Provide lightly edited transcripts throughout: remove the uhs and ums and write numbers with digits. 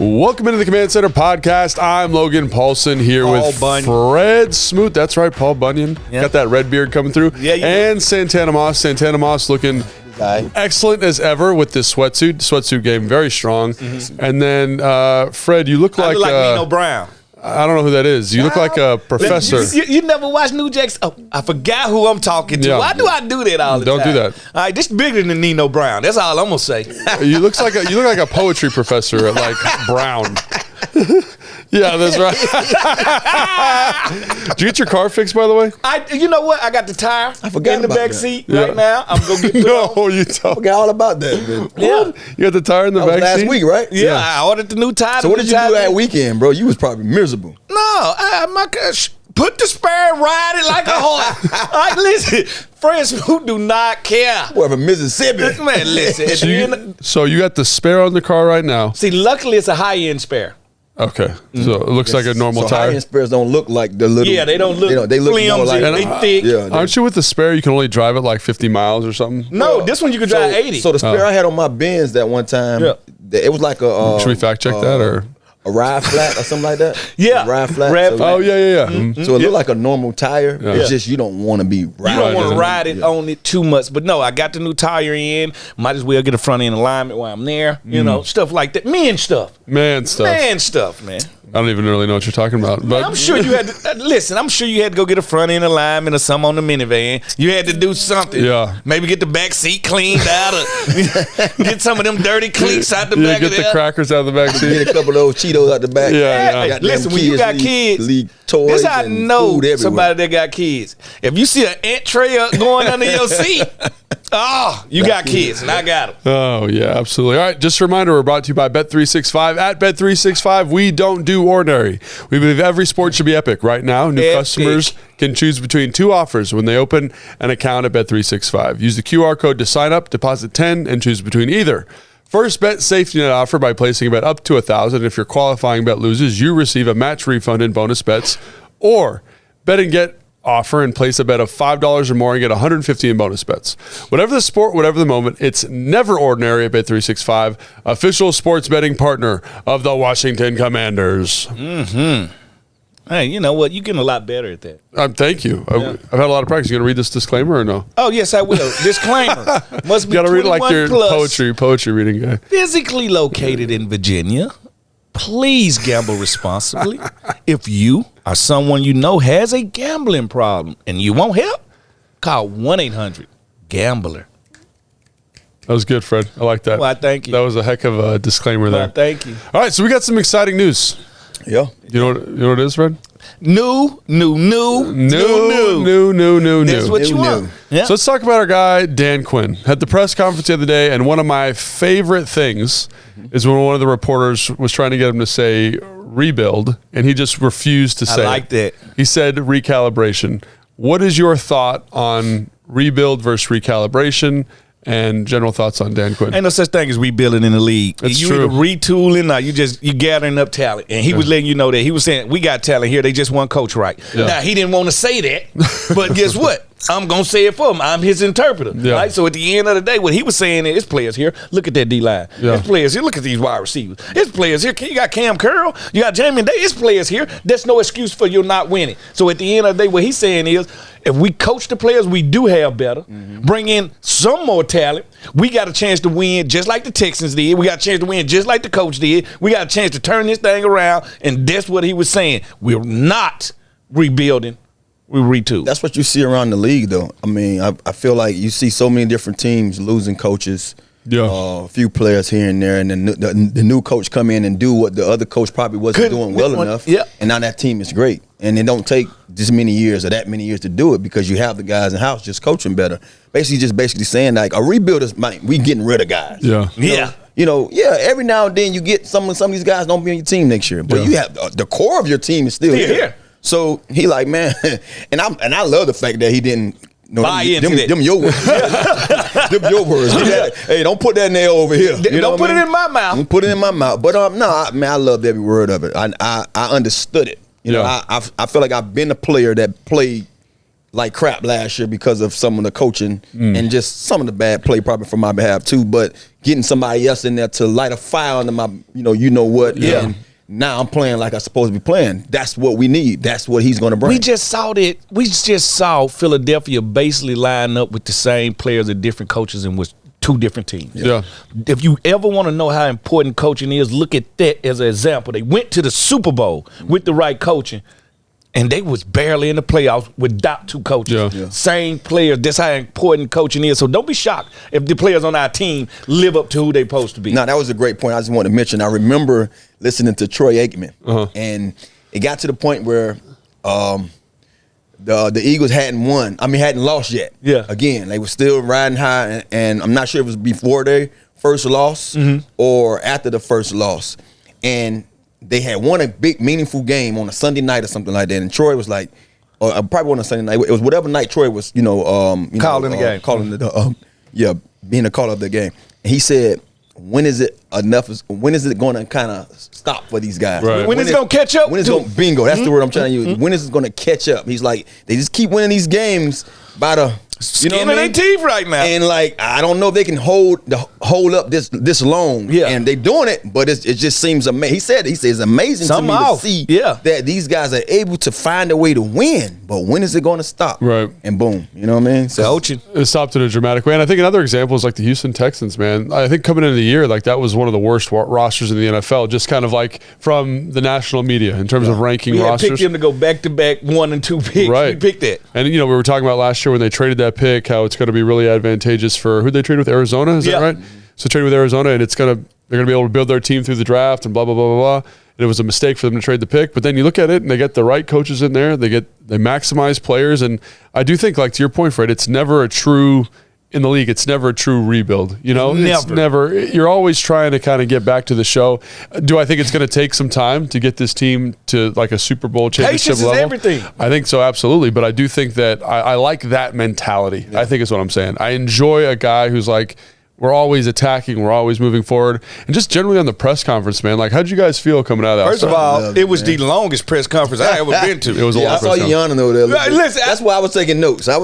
Welcome into the Command Center podcast. I'm Logan Paulson here Paul with Bunyan. Fred Smoot. That's right, Paul Bunyan. Yeah. Got that red beard coming through. Yeah, you and Santana Moss. Santana Moss looking excellent as ever with this sweatsuit. Sweatsuit game, very strong. Mm-hmm. And then, Fred, you look like Nino Brown. I don't know who that is. You look like a professor. You never watch New Jacks? Oh, I forgot who I'm talking to. Yeah. Why do I do that all the time? Don't do that. All right, this is bigger than Nino Brown. That's all I'm gonna say. You look like a poetry professor at like Brown. Yeah, that's right. Did you get your car fixed, by the way? You know what? I got the tire in the back seat Yeah. right now. I'm gonna get put on. No, you don't. I forgot all about that, man. Yeah. You got the tire in the back Last seat? week, right? Yeah, I ordered the new tire. So what did you do that weekend, bro? You was probably miserable. No, put the spare and ride it like a horse. All right, listen, Fred Smoot do not care. Boy, from Mississippi. Man, listen. at the end So you got the spare on the car right now. see, luckily it's a high-end spare. Okay, so it looks like a normal So tire. high-end spares don't look like the little. Yeah, they don't look They look more flimsy, like. they thick. Yeah. Aren't you with the spare? You can only drive it like 50 miles or something. No, this one you could drive 80. So the spare I had on my Benz that one time, Yeah. it was like a. Should we fact check that or? a ride flat or something like that? Yeah. A ride flat. Ride so, flat. Oh yeah. Mhm. So it looked like a normal tire. Yeah. It's just you don't want to be riding. You don't want to doesn't- ride it on it too much. But no, I got the new tire in. Might as well get a front end alignment while I'm there. You know, stuff like that. Man stuff. Man stuff. Man stuff, man. I don't even really know what you're talking about. But I'm sure you had to, listen, I'm sure you had to go get a front end alignment or something on the minivan. You had to do something. Yeah. Maybe get the back seat cleaned out or get some of them dirty cleats out the yeah, back get of the there. crackers out of the back seat. Get a couple of those Cheetos out the back. Yeah, yeah. Goddamn Listen, when you got kids, leave toys this how I and know food everywhere. somebody that got kids. If you see an ant tray going under your seat, you got kids, and I got them. Oh, yeah, absolutely. All right, just a reminder, we're brought to you by Bet365. At Bet365, we don't do ordinary. We believe every sport should be epic. Right now, new Epic. customers can choose between two offers when they open an account at Bet365. Use the QR code to sign up, deposit 10, and choose between either. First bet safety net offer by placing a bet up to $1,000. If your qualifying bet loses, you receive a match refund in bonus bets. Or bet and get offer and place a bet of $5 or more and get $150 in bonus bets. Whatever the sport, whatever the moment, it's never ordinary at Bet365, official sports betting partner of the Washington Commanders. Hey, you know what? You're getting a lot better at that. Thank you. I've had a lot of practice. You going to read this disclaimer or no? Oh, yes, I will. Disclaimer. Must You be got to read it like 21 your plus, poetry reading guy. physically located in Virginia. Please gamble responsibly. If you or someone you know has a gambling problem and you want help, call 1-800-GAMBLER. That was good, Fred. I like that. Well, I thank you. That was a heck of a disclaimer there. Well, thank you. All right, so we got some exciting news. Yeah. You know what it is, Fred? New. New. That's what you New. want. Yeah. So let's talk about our guy, Dan Quinn. Had the press conference the other day, and one of my favorite things is when one of the reporters was trying to get him to say rebuild, and he just refused to say I like it. that. He said recalibration. What is your thought on rebuild versus recalibration, and general thoughts on Dan Quinn? Ain't no such thing as rebuilding in the league. That's you true. either retooling or you gathering up talent. And he was letting you know that. He was saying, we got talent here. They just want coach right. Yeah. Now, he didn't want to say that. But guess what? I'm going to say it for him. I'm his interpreter. Yeah. Right? So at the end of the day, what he was saying is, it's players here. Look at that D-line. Yeah. It's players here. Look at these wide receivers. It's players here. You got Cam Curl. You got Jamie Day. It's players here. That's no excuse for you not winning. So at the end of the day, what he's saying is, if we coach the players we do have better, bring in some more talent, we got a chance to win just like the Texans did. We got a chance to win just like the coach did. We got a chance to turn this thing around, and that's what he was saying. We're not rebuilding. We retool. That's what you see around the league, though. I mean, I feel like you see so many different teams losing coaches. Yeah. A few players here and there, and then the new coach come in and do what the other coach probably wasn't doing well enough. Yeah. And now that team is great. And it don't take this many years or that many years to do it because you have the guys in house just coaching better. Basically saying like a rebuild is we getting rid of guys. Yeah. Yeah. Every now and then you get some of these guys don't be on your team next year, but you have the core of your team is still here. So he like, man, and I love the fact that he didn't buy into that. Them your words. Them your words. Hey, don't put that nail over here. Don't put it in my mouth. Don't put it in my mouth. But I loved every word of it. I understood it. I feel like I've been a player that played like crap last year because of some of the coaching and just some of the bad play probably from my behalf too. But getting somebody else in there to light a fire under my, you know what? Yeah. And now I'm playing like I'm supposed to be playing. That's what we need. That's what he's going to bring. We just saw Philadelphia basically line up with the same players and different coaches and was two different teams. Yeah. If you ever want to know how important coaching is, look at that as an example. They went to the Super Bowl with the right coaching, and they was barely in the playoffs without two coaches. Yeah. Same players. That's how important coaching is. So don't be shocked if the players on our team live up to who they're supposed to be. No, that was a great point. I just wanted to mention. I remember listening to Troy Aikman, and it got to the point where the Eagles hadn't lost yet. Yeah. Again, they were still riding high, and I'm not sure if it was before their first loss or after the first loss. And they had won a big, meaningful game on a Sunday night or something like that. And Troy was like, or probably on a Sunday night. It was whatever night Troy was, calling the game. Calling the, being a call of the game. And he said, when is it enough? When is it going to kind of stop for these guys? Right. When is it going to catch up? When is going bingo? That's the word I'm trying to use. When is it going to catch up? He's like, they just keep winning these games by the skin of their teeth right now. And like, I don't know if they can hold up this long. Yeah. And they doing it, but it just seems amazing. He said it's amazing to me to see that these guys are able to find a way to win. But when is it going to stop? Right. And boom, you know what I mean? So, coaching. It stopped in a dramatic way. And I think another example is like the Houston Texans, man. I think coming into the year, like that was one of the worst rosters in the NFL, just kind of like from the national media in terms of ranking rosters. We picked them to go back-to-back 1 and 2 picks. Right. We picked that. And, we were talking about last year when they traded that pick, how it's going to be really advantageous for who they trade with, Arizona, is that right? So trade with Arizona, and they're going to be able to build their team through the draft and blah, blah, blah, blah, blah. And it was a mistake for them to trade the pick. But then you look at it, and they get the right coaches in there. They maximize players. And I do think, like to your point, Fred, it's never a true – in the league, it's never a true rebuild. It's never. You're always trying to kind of get back to the show. Do I think it's going to take some time to get this team to like a Super Bowl championship level? Patience is everything. I think so, absolutely. But I do think that I like that mentality. I think is what I'm saying. I enjoy a guy who's like, we're always attacking, we're always moving forward. And just generally on the press conference, man, like how'd you guys feel coming out of that? First of all, it was the longest press conference I ever been to. It was a long I saw you yawning over there. Right, listen, that's why I was taking notes. I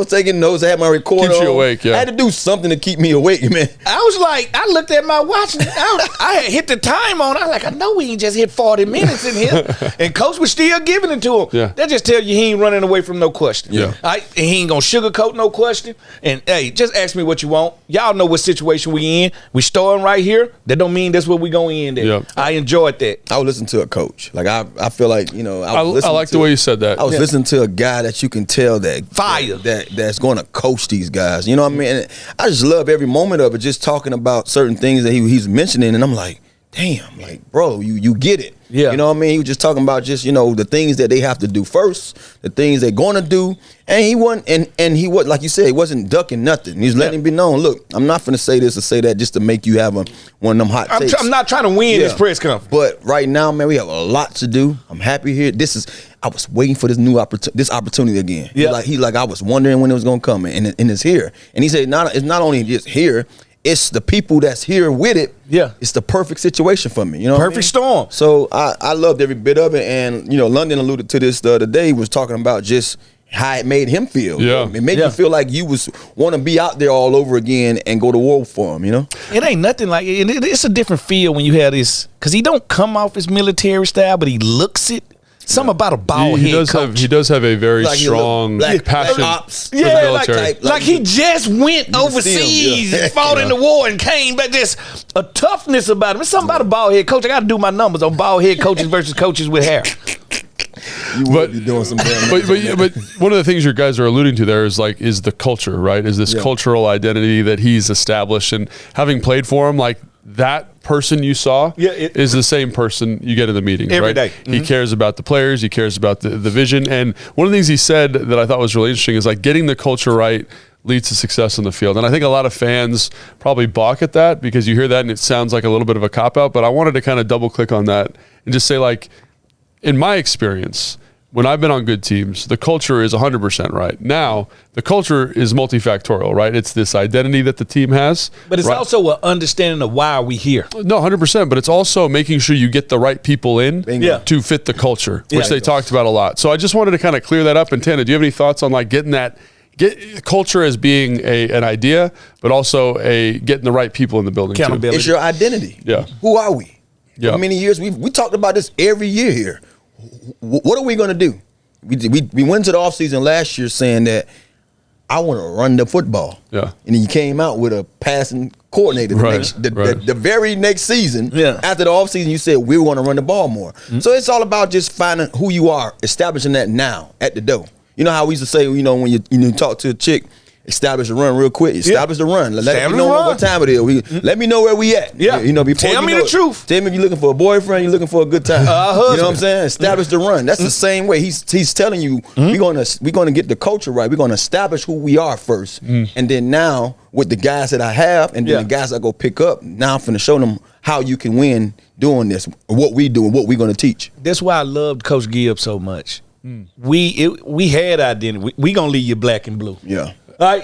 had my recorder Keeps you on. awake, yeah. I had to do something to keep me awake, man. I was like, I looked at my watch and I had hit the time on. I was like, I know we ain't just hit 40 minutes in here. And Coach was still giving it to him. Yeah. That just tell you he ain't running away from no question. Yeah. And he ain't gonna sugarcoat no question. And hey, just ask me what you want. Y'all know what situation we in. We starting right here. That don't mean that's where we gonna end at. Yeah. I enjoyed that. I was listening to a coach. Like I feel like I like the way you said that. I was listening to a guy that you can tell that Fire. that's going to coach these guys. You know what I mean? And I just love every moment of it. Just talking about certain things that he's mentioning, and I'm like, damn, like bro, you get it. Yeah. You know what I mean? He was just talking about just, the things that they have to do first, the things they're going to do. And he wasn't, and he was, like you said, he wasn't ducking nothing. He was letting it be known, look, I'm not going to say this or say that just to make you have one of them hot takes. I'm not trying to win this press conference. But right now, man, we have a lot to do. I'm happy here. I was waiting for this opportunity again. Yeah. He's like, I was wondering when it was going to come, and it's here. And he said, it's not only just here, it's the people that's here with it. Yeah. It's the perfect situation for me. Perfect storm. So I loved every bit of it. And, London alluded to this the other day. He was talking about just how it made him feel. Yeah. It made you feel like you want to be out there all over again and go to war for him, It ain't nothing like it. It's a different feel when you have this, because he don't come off his military style, but he looks it. Something about a bald head coach. He does have a very strong passion for the military. Like he just went overseas and fought in the war and came back. There's a toughness about him. It's something about a bald head coach. I got to do my numbers on bald head coaches versus coaches with hair. You would be doing some damn but one of the things you guys are alluding to there is the culture, right? Is this cultural identity that he's established, and having played for him, like that person you saw is the same person you get in the meetings every right? day. He cares about the players, he cares about the vision. And one of the things he said that I thought was really interesting is like getting the culture right leads to success on the field. And I think a lot of fans probably balk at that because you hear that and it sounds like a little bit of a cop-out, but I wanted to kind of double click on that and just say, like, in my experience, when I've been on good teams, the culture is 100% right. Now, the culture is multifactorial, right? It's this identity that the team has. But it's right? also an understanding of why are we here. No, 100%. But it's also making sure you get the right people in Yeah. to fit the culture, which they talked about a lot. So I just wanted to kind of clear that up. And Tana, do you have any thoughts on like getting that culture as being an idea, but also getting the right people in the building too? It's your identity. Yeah. Who are we? Yeah. How many years we talked about this every year here. What are we going to do? We went to the offseason last year saying that I want to run the football. Yeah. And then you came out with a passing coordinator the very next season. Yeah. After the offseason, you said we want to run the ball more. Mm-hmm. So it's all about just finding who you are, establishing that now at the door. You know how we used to say, you know, when you talk to a chick, establish the run real quick. Establish the run. Let me know what time it is. Let me know where we at. Yeah. You know, before tell me the truth. Tell me if you're looking for a boyfriend, you're looking for a good time. You know what I'm saying? Establish the run. That's the same way. He's telling you we're gonna get the culture right. We're gonna establish who we are first. And then now with the guys that I have and then the guys I go pick up, now I'm finna show them how you can win doing this, what we do and what we're gonna teach. That's why I loved Coach Gibbs so much. We had identity. We gonna leave you black and blue. Yeah.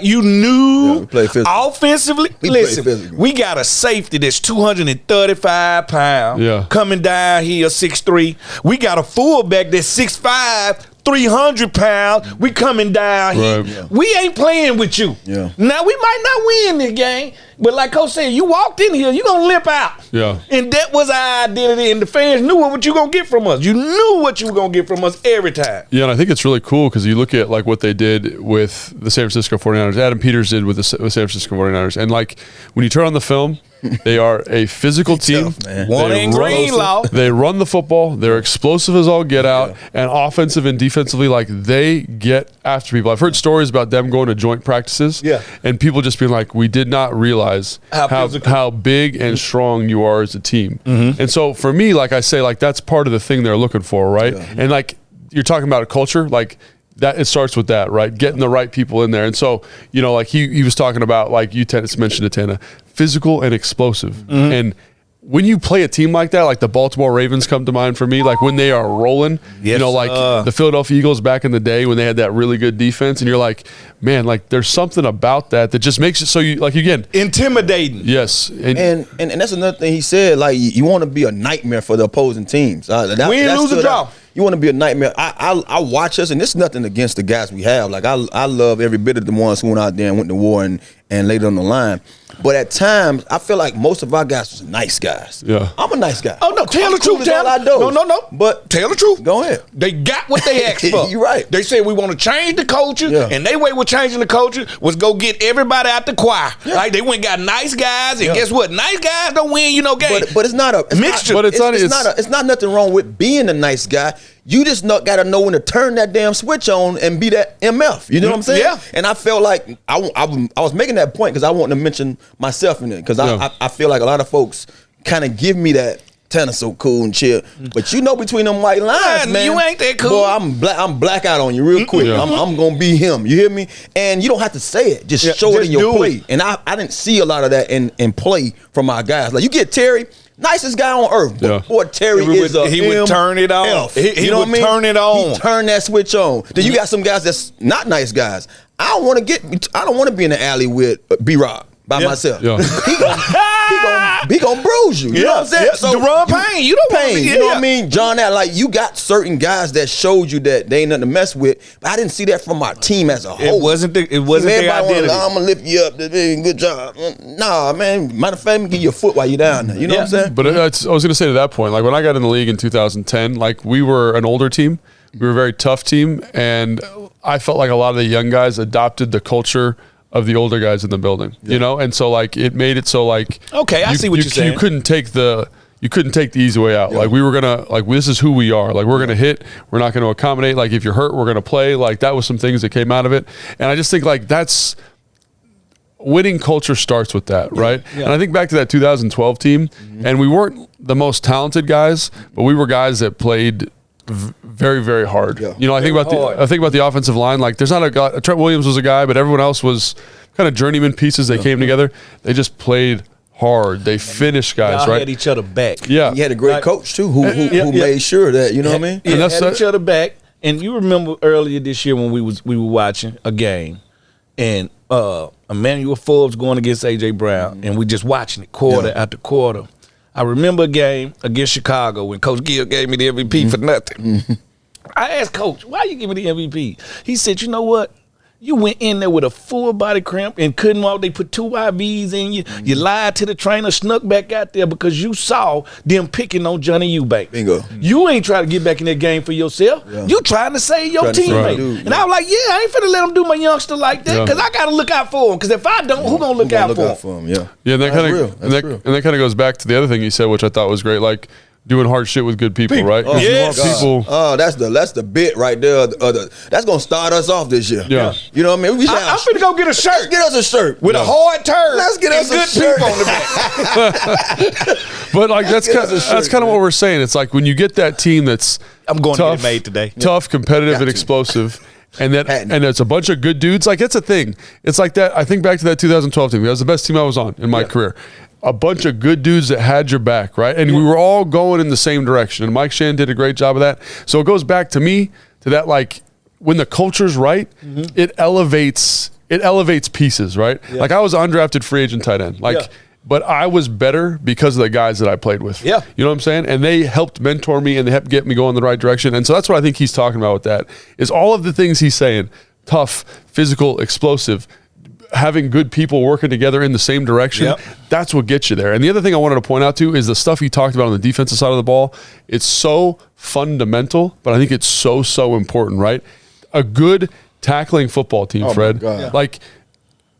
You knew we play physical. Offensively. Listen, we got a safety that's 235 pounds coming down here 6'3". We got a fullback that's 6'5", 300 pounds. We coming down here. Yeah. We ain't playing with you. Yeah. Now we might not win this game, but like Coach said, you walked in here, you gonna limp out. Yeah. And that was our identity, and the fans knew what you gonna get from us. You knew what you were gonna get from us every time. Yeah, and I think it's really cool because you look at like what they did with the San Francisco 49ers, Adam Peters did with the San Francisco 49ers, and like when you turn on the film, they are a physical team. Tough, man. One ain't Greenlaw. They run the football. They're explosive as all get out, and offensive and defensively, like they get after people. I've heard stories about them going to joint practices, and people just being like, "We did not realize how big and strong you are as a team." And so for me, like I say, like that's part of the thing they're looking for, right? And like you're talking about a culture, like. That it starts with that, right? Getting the right people in there. And so, you know, like he was talking about, like you mentioned it, Tana, physical and explosive. And when you play a team like that, like the Baltimore Ravens come to mind for me, like when they are rolling, you know, like the Philadelphia Eagles back in the day when they had that really good defense, and you're like, man, like there's something about that just makes it so you, like, again, intimidating. Yes. And that's another thing he said, like you want to be a nightmare for the opposing teams. Win, lose, or draw. You want to be a nightmare. I watch us, and it's nothing against the guys we have. Like I love every bit of the ones who went out there and went to war and laid it on the line. But at times, I feel like most of our guys are nice guys. Yeah. I'm a nice guy. Oh, no, tell the truth, Taylor. No. But tell the truth. Go ahead. They got what they asked for. You're right. They said we want to change the culture, and their way with changing the culture was go get everybody out the choir. Like they went and got nice guys, and guess what? Nice guys don't win, games. But it's not a mixture. But it's not nothing wrong with being a nice guy. You just got to know when to turn that damn switch on and be that MF. You know what I'm saying? Yeah. And I felt like I was making that point because I wanted to mention myself in it because I feel like a lot of folks kind of give me that Tanner's so cool and chill, but between them white lines, man, you ain't that cool. Boy, I'm black out on you real quick. I'm gonna be him. You hear me? And you don't have to say it. Just show it in your play. And I didn't see a lot of that in play from our guys. Like you get Terry. Nicest guy on earth. But boy, Terry he would turn it on. He would turn it on. He turn that switch on. Then you got some guys that's not nice guys. I don't want to be in the alley with B-Rob by myself. Yeah. He gonna bruise you. You know what I'm saying? So Deron Payne, you don't Payne. You know what I mean? John, like you got certain guys that showed you that they ain't nothing to mess with. But I didn't see that from our team as a whole. It wasn't their identity. I'm gonna lift you up. Good job. Nah, man. Matter of fact, let me give you a foot while you're down there. You know what I'm saying? But I was gonna say to that point, like when I got in the league in 2010, like we were an older team. We were a very tough team, and I felt like a lot of the young guys adopted the culture of the older guys in the building, you know? And so like it made it so like okay, I see what you're saying. You couldn't take the easy way out. Like we were gonna this is who we are. Like we're gonna hit, we're not gonna accommodate. Like if you're hurt, we're gonna play. Like that was some things that came out of it. And I just think like that's winning culture starts with that, right? Yeah. And I think back to that 2012 team, and we weren't the most talented guys, but we were guys that played very, very hard. Yeah. You know, I think about the offensive line. Like, there's not a guy. Trent Williams was a guy, but everyone else was kind of journeyman pieces. They came together. They just played hard. They finished guys. Y'all right? had each other back. Yeah, you had a great coach too, who made sure that, you know what I mean. And that's each other back. And you remember earlier this year when we were watching a game, and Emmanuel Forbes going against A.J. Brown, and we just watching it quarter after quarter. I remember a game against Chicago when Coach Gill gave me the MVP for nothing. I asked Coach, why you give me the MVP? He said, you know what? You went in there with a full body cramp and couldn't walk. They put 2 IVs in you. You lied to the trainer, snuck back out there because you saw them picking on Johnny Eubank. Bingo. You ain't trying to get back in that game for yourself. Yeah. You trying to save your teammate. And I was like, I ain't finna let them do my youngster like that because I got to look out for him. Because if I don't, who going to look out for him? Yeah, and that kind of goes back to the other thing you said, which I thought was great, like doing hard shit with good people, right? Oh, yes. That's the bit right there. That's gonna start us off this year. Yeah. You know what I mean? I'm finna go get a shirt. Let's get us a shirt with a hard turn. Let's get us a shirt on the back. But like that's kind of what we're saying. It's like when you get that team that's I'm going to get it made today. Tough, competitive, and explosive. And it's a bunch of good dudes. Like, it's a thing. It's like that. I think back to that 2012 team. That was the best team I was on in my career. A bunch of good dudes that had your back, right? And we were all going in the same direction. And Mike Shannon did a great job of that. So it goes back to me to that, like, when the culture's right, it elevates pieces, right? Yeah. Like, I was an undrafted free agent tight end. Like, but I was better because of the guys that I played with. Yeah. You know what I'm saying? And they helped mentor me and they helped get me going in the right direction. And so that's what I think he's talking about with that, is all of the things he's saying: tough, physical, explosive, having good people working together in the same direction. Yep. That's what gets you there. And the other thing I wanted to point out too is the stuff he talked about on the defensive side of the ball. It's so fundamental, but I think it's so important, right? A good tackling football team, Fred, like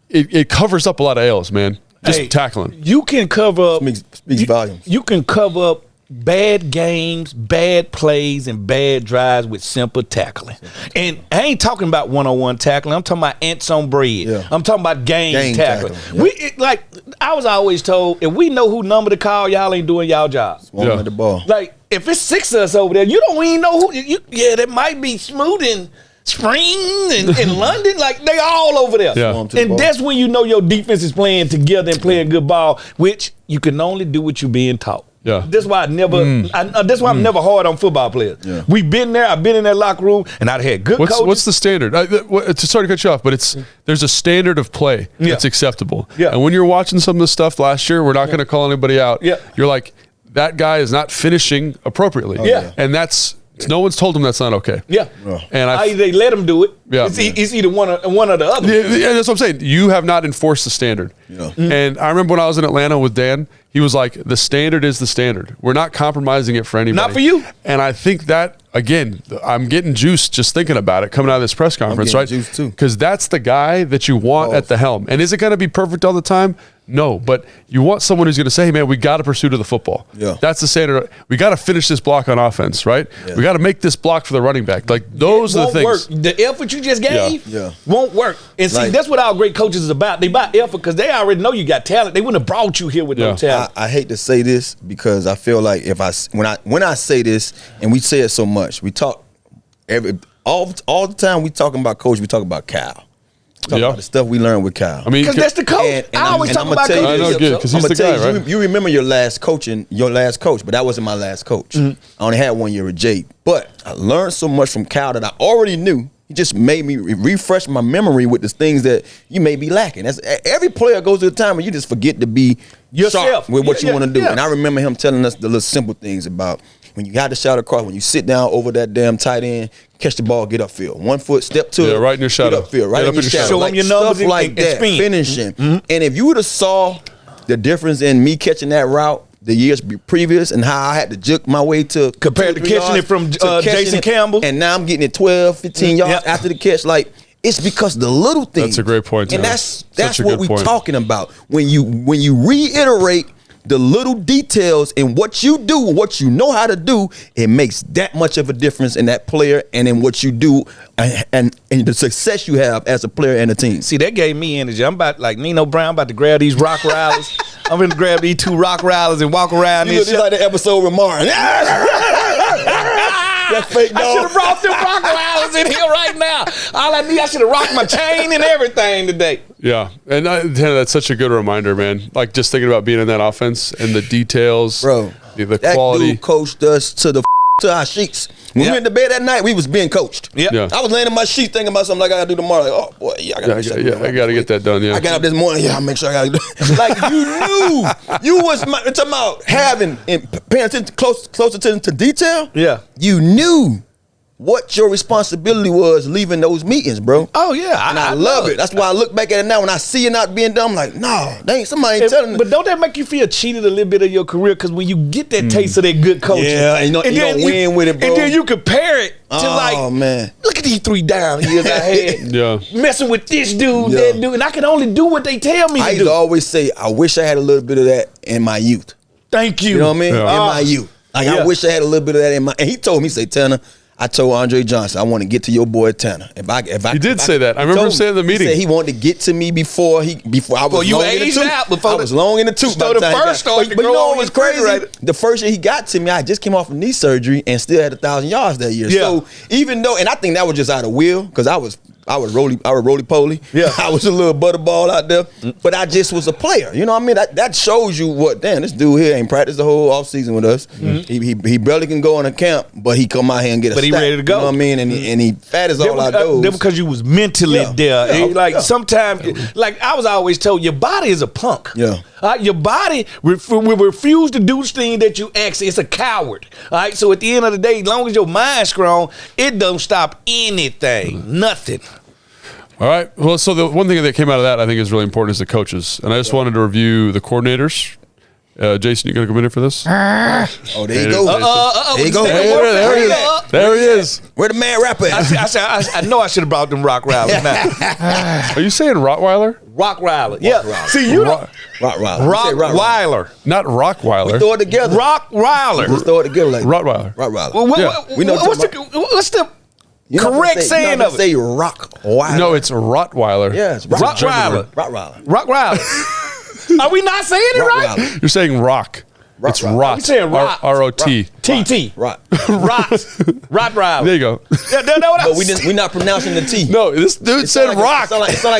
it covers up a lot of L's, man. Just tackling. You can cover up. Speaks volumes. You can cover up bad games, bad plays, and bad drives with simple tackling. And I ain't talking about one-on-one tackling. I'm talking about ants on bread. Yeah. I'm talking about game tackling. Like I was always told, if we know who number to call, y'all ain't doing y'all job. At the ball. Like if it's 6 of us over there, you don't even know who. That might be Smoot and Spring and London, like they all over there. Yeah. And that's when you know your defense is playing together and playing good ball, which you can only do what you're being taught. Yeah. That's why that's why I'm never hard on football players. Yeah. We've been there. I've been in that locker room, and I've had good coaches. What's the standard? Sorry to cut you off, but there's a standard of play that's acceptable. Yeah. And when you're watching some of the stuff last year, we're not going to call anybody out. Yeah. You're like, that guy is not finishing appropriately. Yeah. And no one's told him that's not okay. Yeah. And they let him do it. Yeah. It's either one or the other. Yeah, that's what I'm saying. You have not enforced the standard. Yeah. And I remember when I was in Atlanta with Dan, he was like, the standard is the standard. We're not compromising it for anybody. Not for you. And I think that, again, I'm getting juiced just thinking about it coming out of this press conference, right? Juiced too. Because that's the guy that you want at the helm. And is it going to be perfect all the time? No, but you want someone who's going to say, hey, man, we got to pursue to the football. Yeah. That's the standard. We got to finish this block on offense, right? Yeah. We got to make this block for the running back. Like, those are the things. Work. The effort you just gave won't work. And see, that's what our great coaches is about. They buy effort because they already know you got talent. They wouldn't have brought you here with no talent. I hate to say this because I feel like when I say this, and we say it so much, we talk all the time we talking about coach, we talk about Kyle. Talk about the stuff we learned with Kyle. I mean, because that's the coach. I always talk about coach. I know, because he's the guy, right? You remember your last coach, but that wasn't my last coach. I only had 1 year with Jade. But I learned so much from Kyle that I already knew. He just made me refresh my memory with the things that you may be lacking. Every player goes through a time where you just forget to be yourself with what you want to do. And I remember him telling us the little simple things about when you got to shout across, when you sit down over that damn tight end, catch the ball, get upfield. 1 foot, step to it. Right in your shadow. Get upfield, right in your shadow. Show him your numbers like that, finishing. And if you would have saw the difference in me catching that route the years previous and how I had to juke my way to compared to catching it from Jason Campbell, and now I'm getting it 12, 15 yards after the catch, like it's because the little things. That's a great point, and that's what we're talking about. When you reiterate the little details in what you do, what you know how to do, it makes that much of a difference in that player and in what you do and the success you have as a player and a team. See, that gave me energy. I'm about, like Nino Brown, about to grab these rock rallies. I'm going to grab these 2 rock rallies and walk around this. Like the episode with Martin. That fake dog. I should have brought them rock rallies in here right now. All I need, I should have rocked my chain and everything today. Yeah, and that's such a good reminder, man. Like just thinking about being in that offense and the details, bro. The quality. Dude coached us to the to our sheets. When we went to bed that night, we was being coached. Yeah. I was laying in my sheet thinking about something like I gotta do tomorrow. Like, oh boy, I gotta get that done. Yeah, I got up this morning. Yeah, I'll make sure I gotta do it. Like you knew, you was talking about having and paying attention, close attention to detail. Yeah, you knew what your responsibility was leaving those meetings, bro. Oh yeah, and I love it. That's why I look back at it now when I see it not being done. I'm like, no, dang, somebody ain't telling me. But don't that make you feel cheated a little bit of your career? Because when you get that taste of that good coaching, and you don't win with it, bro. And then you compare it to oh man, look at these 3 down years I had. Messing with this dude, that dude, and I can only do what they tell me to do. I used to always say, I wish I had a little bit of that in my youth. Thank you. You know what I mean? In my youth. Like I wish I had a little bit of that in my. And he told me, say, Tanner, I told Andre Johnson, I want to get to your boy Tanner. He did say that. I remember him saying in the meeting. He said he wanted to get to me before I was long in the tooth. I was long in the tooth. So the first started to grow. But you know what was crazy? Right? The first year he got to me, I just came off of knee surgery and still had 1,000 yards that year. Yeah. So even though, and I think that was just out of will, because I was roly-poly. Yeah. I was a little butterball out there. But I just was a player. You know what I mean? That shows you what, damn, this dude here ain't practiced the whole offseason with us. He barely can go in a camp, but he come out here and get a But stack, he ready to go. You know what I mean? And he fat as all our doors. Then because you was mentally there. Sometimes, like I was always told, your body is a punk. Yeah. Your body will refuse to do the thing that you ask. It's a coward. All right. So at the end of the day, as long as your mind's strong, it don't stop anything. Nothing. All right. Well, so the one thing that came out of that I think is really important is the coaches. And I just wanted to review the coordinators. Jason, you going to come in here for this? Oh, there you go. There you go. There he is. Where the man rapper at? I know I should have brought them Rottweilers now. Are you saying Rottweiler? Rottweiler. Yeah. See, you Rottweiler. Not Rockweiler. Throw it together. Rottweiler. Just throw it together like Rottweiler. Rottweiler. We know what's the correct saying of it? Say Rockweiler. No, it's Rottweiler. Yeah, it's Rottweiler. Rottweiler. Are we not saying it right? You're saying rock. It's rot. You're saying rot. R-O-T. T-T. Rot. Rottweiler. There you go. But we're not pronouncing the T. No, this dude said rock.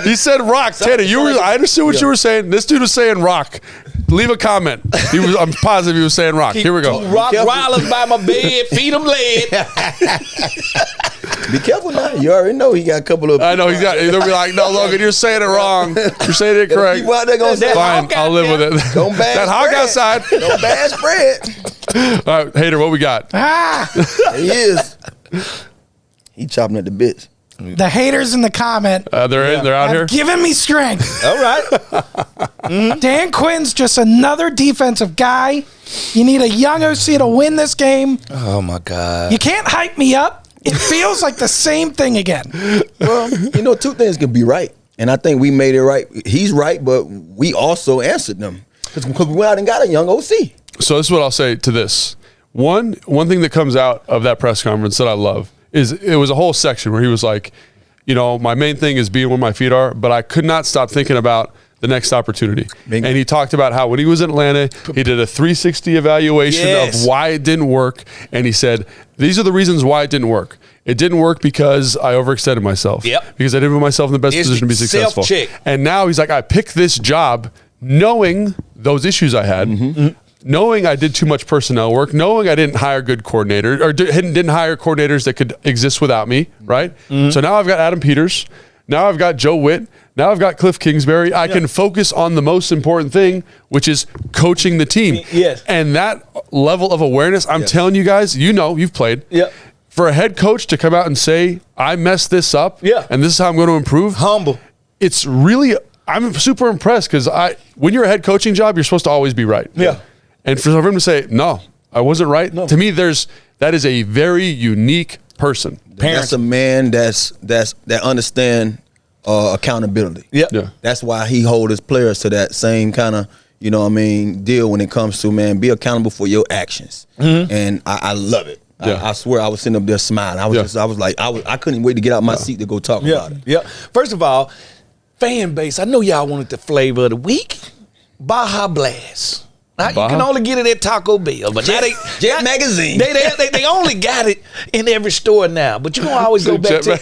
He said rock. Tanner, I understood what you were saying. This dude was saying rock. Leave a comment. I'm positive he was saying rock. Here we go. Rottweilers by my bed, feed them lead. Be careful now. You already know he got a couple of. I know he's got. They'll be like, no, Logan, you're saying it wrong. You're saying it correct. People out there gonna say, fine, I'll live with it. Don't bash that hog outside. Don't bash spread. All right, Hater, what we got? There he is. He chopping at the bits. The haters in the comment. They're out here. Giving me strength. All right. Dan Quinn's just another defensive guy. You need a young OC to win this game. Oh my God. You can't hype me up. It feels like the same thing again. Well, two things can be right. And I think we made it right. He's right, but we also answered them. Because we went out and got a young OC. So this is what I'll say to this. One thing that comes out of that press conference that I love is it was a whole section where he was like, my main thing is being where my feet are, but I could not stop thinking about the next opportunity. Bingo. And he talked about how when he was in Atlanta, he did a 360 evaluation of why it didn't work. And he said, these are the reasons why it didn't work. It didn't work because I overextended myself. Yep. Because I didn't put myself in the best position to be successful. And now he's like, I picked this job knowing those issues I had, knowing I did too much personnel work, knowing I didn't hire good coordinators or didn't hire coordinators that could exist without me, right? So now I've got Adam Peters. Now I've got Joe Whitt. Now I've got Kliff Kingsbury. I can focus on the most important thing, which is coaching the team. Yes. And that level of awareness, I'm telling you guys, you've played. Yep. For a head coach to come out and say, I messed this up, and this is how I'm going to improve. Humble. It's really, I'm super impressed because when you're a head coaching job, you're supposed to always be right. Yeah. And for him to say, no, I wasn't right, to me, that is a very unique person. That's a man that understand accountability. Yep. Yeah. That's why he hold his players to that same kind of, deal when it comes to, man, be accountable for your actions. And I love it. Yeah. I swear I was sitting up there smiling. I couldn't wait to get out my seat to go talk about it. Yeah. First of all, fan base, I know y'all wanted the flavor of the week. Baja Blast. Now, you can only get it at Taco Bell, but now Jet Magazine. They only got it in every store now. But you gonna always go back to.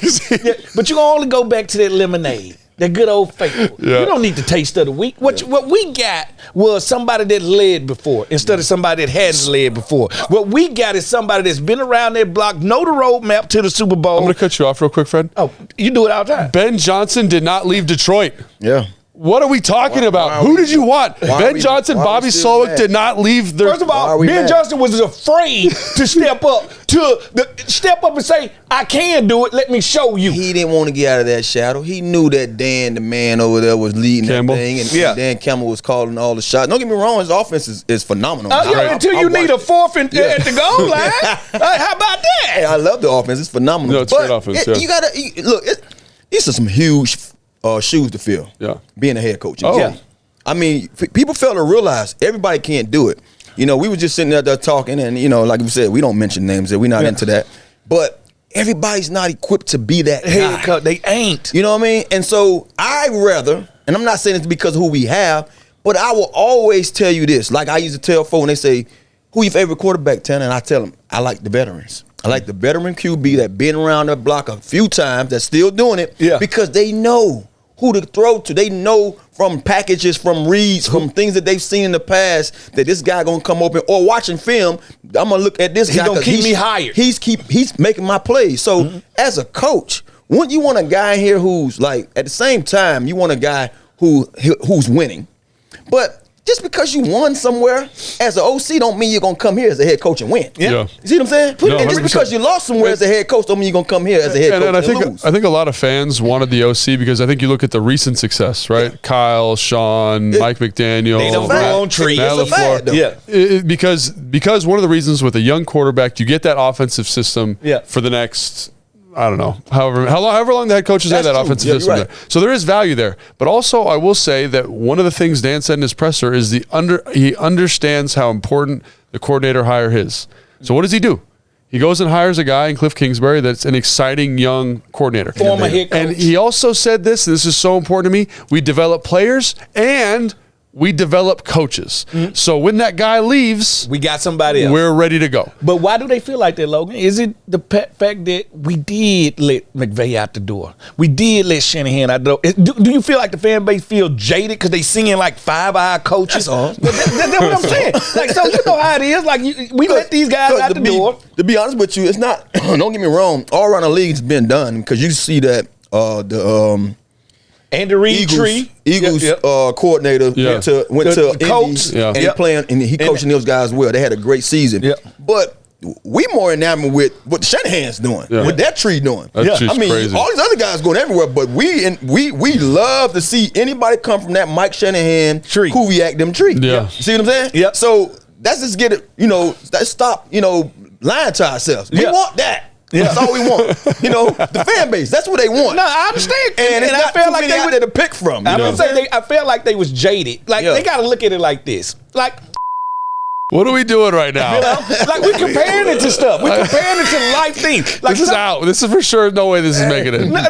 But you gonna only go back to that lemonade. That good old faithful. Yeah. You don't need the taste of the week. What we got was somebody that led before instead of somebody that hadn't led before. What we got is somebody that's been around that block, know the roadmap to the Super Bowl. I'm going to cut you off real quick, Fred. Oh, you do it all the time. Ben Johnson did not leave Detroit. Yeah. What are we talking about? Who did you want? Ben Johnson, Bobby Slowick did not leave their... First of all, Ben Johnson was afraid to step up and say, I can do it. Let me show you. He didn't want to get out of that shadow. He knew that Dan, the man over there, was leading Campbell. that thing, and Dan Campbell was calling all the shots. Don't get me wrong, his offense is phenomenal. Until you need a fourth at the goal line. How about that? Hey, I love the offense. It's phenomenal. No, it's great offense, You got to look. These are some huge shoes to fill. Yeah, being a head coach. Oh. Yeah. I mean, people fail to realize everybody can't do it. You know, we were just sitting there talking, and like we said, we don't mention names. We're not into that. But everybody's not equipped to be that head guy. coach. They ain't. You know what I mean? And so I'd rather, and I'm not saying it's because of who we have, but I will always tell you this. Like I used to tell folks when they say, "Who your favorite quarterback, Tanner?" And I tell them, I like the veterans. I like the veteran QB that been around the block a few times, that's still doing it, because they know who to throw to. They know from packages, from reads, from things that they've seen in the past that this guy gonna come open, or watching film, I'm gonna look at this guy. He's gonna keep me hired. He's making my plays. So as a coach, wouldn't you want a guy here who's like, at the same time, you want a guy who's winning, but just because you won somewhere as an OC don't mean you're going to come here as a head coach and win. Yeah. You see what I'm saying? No, and just 100%. because you lost somewhere as a head coach don't mean you're going to come here as a head coach and lose. I think a lot of fans wanted the OC because I think you look at the recent success, right? Yeah. Kyle, Sean, Mike McDaniel. They don't grow on trees. It's a fact, though. Yeah. Because one of the reasons with a young quarterback, you get that offensive system for the next... I don't know, however long the head coach has had that offensive system there. So there is value there. But also, I will say that one of the things Dan said in his presser is he understands how important the coordinator hire is. So what does he do? He goes and hires a guy in Kliff Kingsbury that's an exciting young coordinator. Former head coach. And he also said this is so important to me, we develop players and we develop coaches. So when that guy leaves, we got somebody else. We're ready to go. But why do they feel like that, Logan? Is it the fact that we did let McVay out the door? We did let Shanahan out the door. Do you feel like the fan base feel jaded because they singing like five-eye coaches? That's all. That's what I'm saying. Like, so you know how it is. Like, we let these guys out the door. To be honest with you, it's not, don't get me wrong, all around the league's been done because you see that Andy Reid Eagles coordinator went to the Colts, and he playing and he coaching those guys well. They had a great season. But we more enamored with what Shanahan's doing, what that tree doing. I mean, crazy. All these other guys going everywhere, but we love to see anybody come from that Mike Shanahan tree. Kubiak them tree. Yeah. See what I'm saying? Yeah. So let's just get it. Let's stop. Lying to ourselves. We want that. That's all we want. The fan base. That's what they want. No, I understand. And I feel like they out there to pick from. I feel like they was jaded. Like they got to look at it like this. Like, what are we doing right now? Like we comparing it to stuff. We comparing it to life things. Like this is out. This is for sure. No way this is making it. Why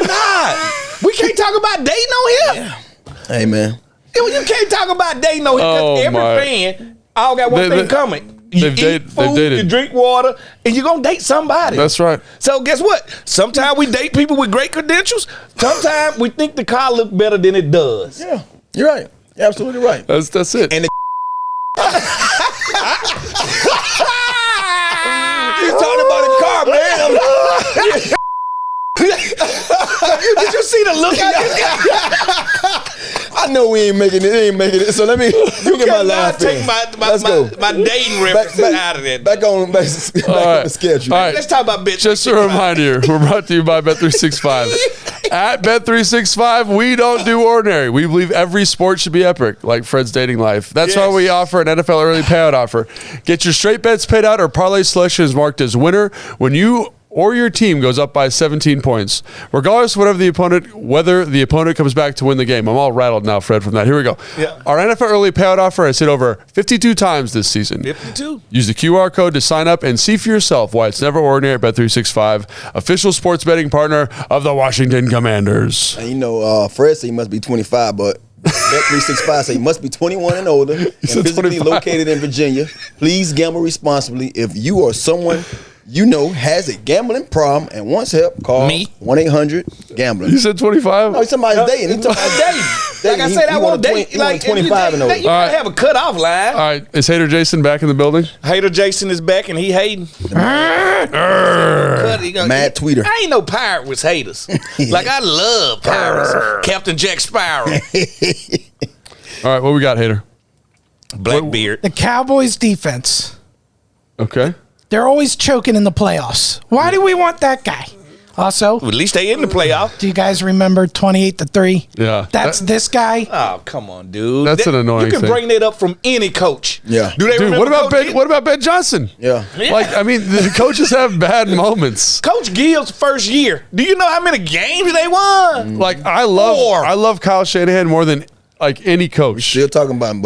not? We can't talk about dating on here. Yeah. Hey man, you can't talk about dating on here because every fan all got one thing coming. You eat food, you drink water, and you're going to date somebody. That's right. So guess what? Sometimes we date people with great credentials. Sometimes we think the car looks better than it does. Yeah, you're right. You're absolutely right. That's it. And you talking about a car, man. Did you see the look at this guy? I know we ain't making it. So let me get my line. Take my dating references out of that. Back on the schedule. All right. Let's talk about Bet365. Just a reminder, we're brought to you by Bet365. At Bet365, we don't do ordinary. We believe every sport should be epic, like Fred's dating life. That's why we offer an NFL early payout offer. Get your straight bets paid out or parlay selection is marked as winner when you or your team goes up by 17 points. Regardless of whether the opponent comes back to win the game. I'm all rattled now, Fred, from that. Here we go. Yeah. Our NFL early payout offer has hit over 52 times this season. 52. Use the QR code to sign up and see for yourself why it's never ordinary at Bet365, official sports betting partner of the Washington Commanders. And Fred said he must be 25, but Bet365 said he must be 21 and older and physically 25. located in Virginia. Please gamble responsibly. If you or someone has a gambling problem and wants help, call Me? 1-800-GAMBLER. You said 25? No, somebody's dating. He talking about dating. Like I said, I want to date. He want 25 and you over. gotta have a cutoff line. All right. Is Hater Jason back in the building? Hater Jason is back and he hating. Mad tweeter. I ain't no pirate with haters. Like I love pirates. Captain Jack Sparrow. All right. What we got, Hater? Blackbeard. The Cowboys defense. Okay. They're always choking in the playoffs. Why do we want that guy? Also, At least they in the playoff. do you guys remember 28-3? Yeah. That's this guy. Oh, come on, dude. That's an annoying You can thing. bring that up from any coach. Yeah. Do they Dude, remember what about Coach Ben? What about Ben Johnson? Yeah. Like, I mean, the coaches have bad moments. Coach Gill's first year. Do you know how many games they won? Like, I love Kyle Shanahan more than like any coach. Still talking about him,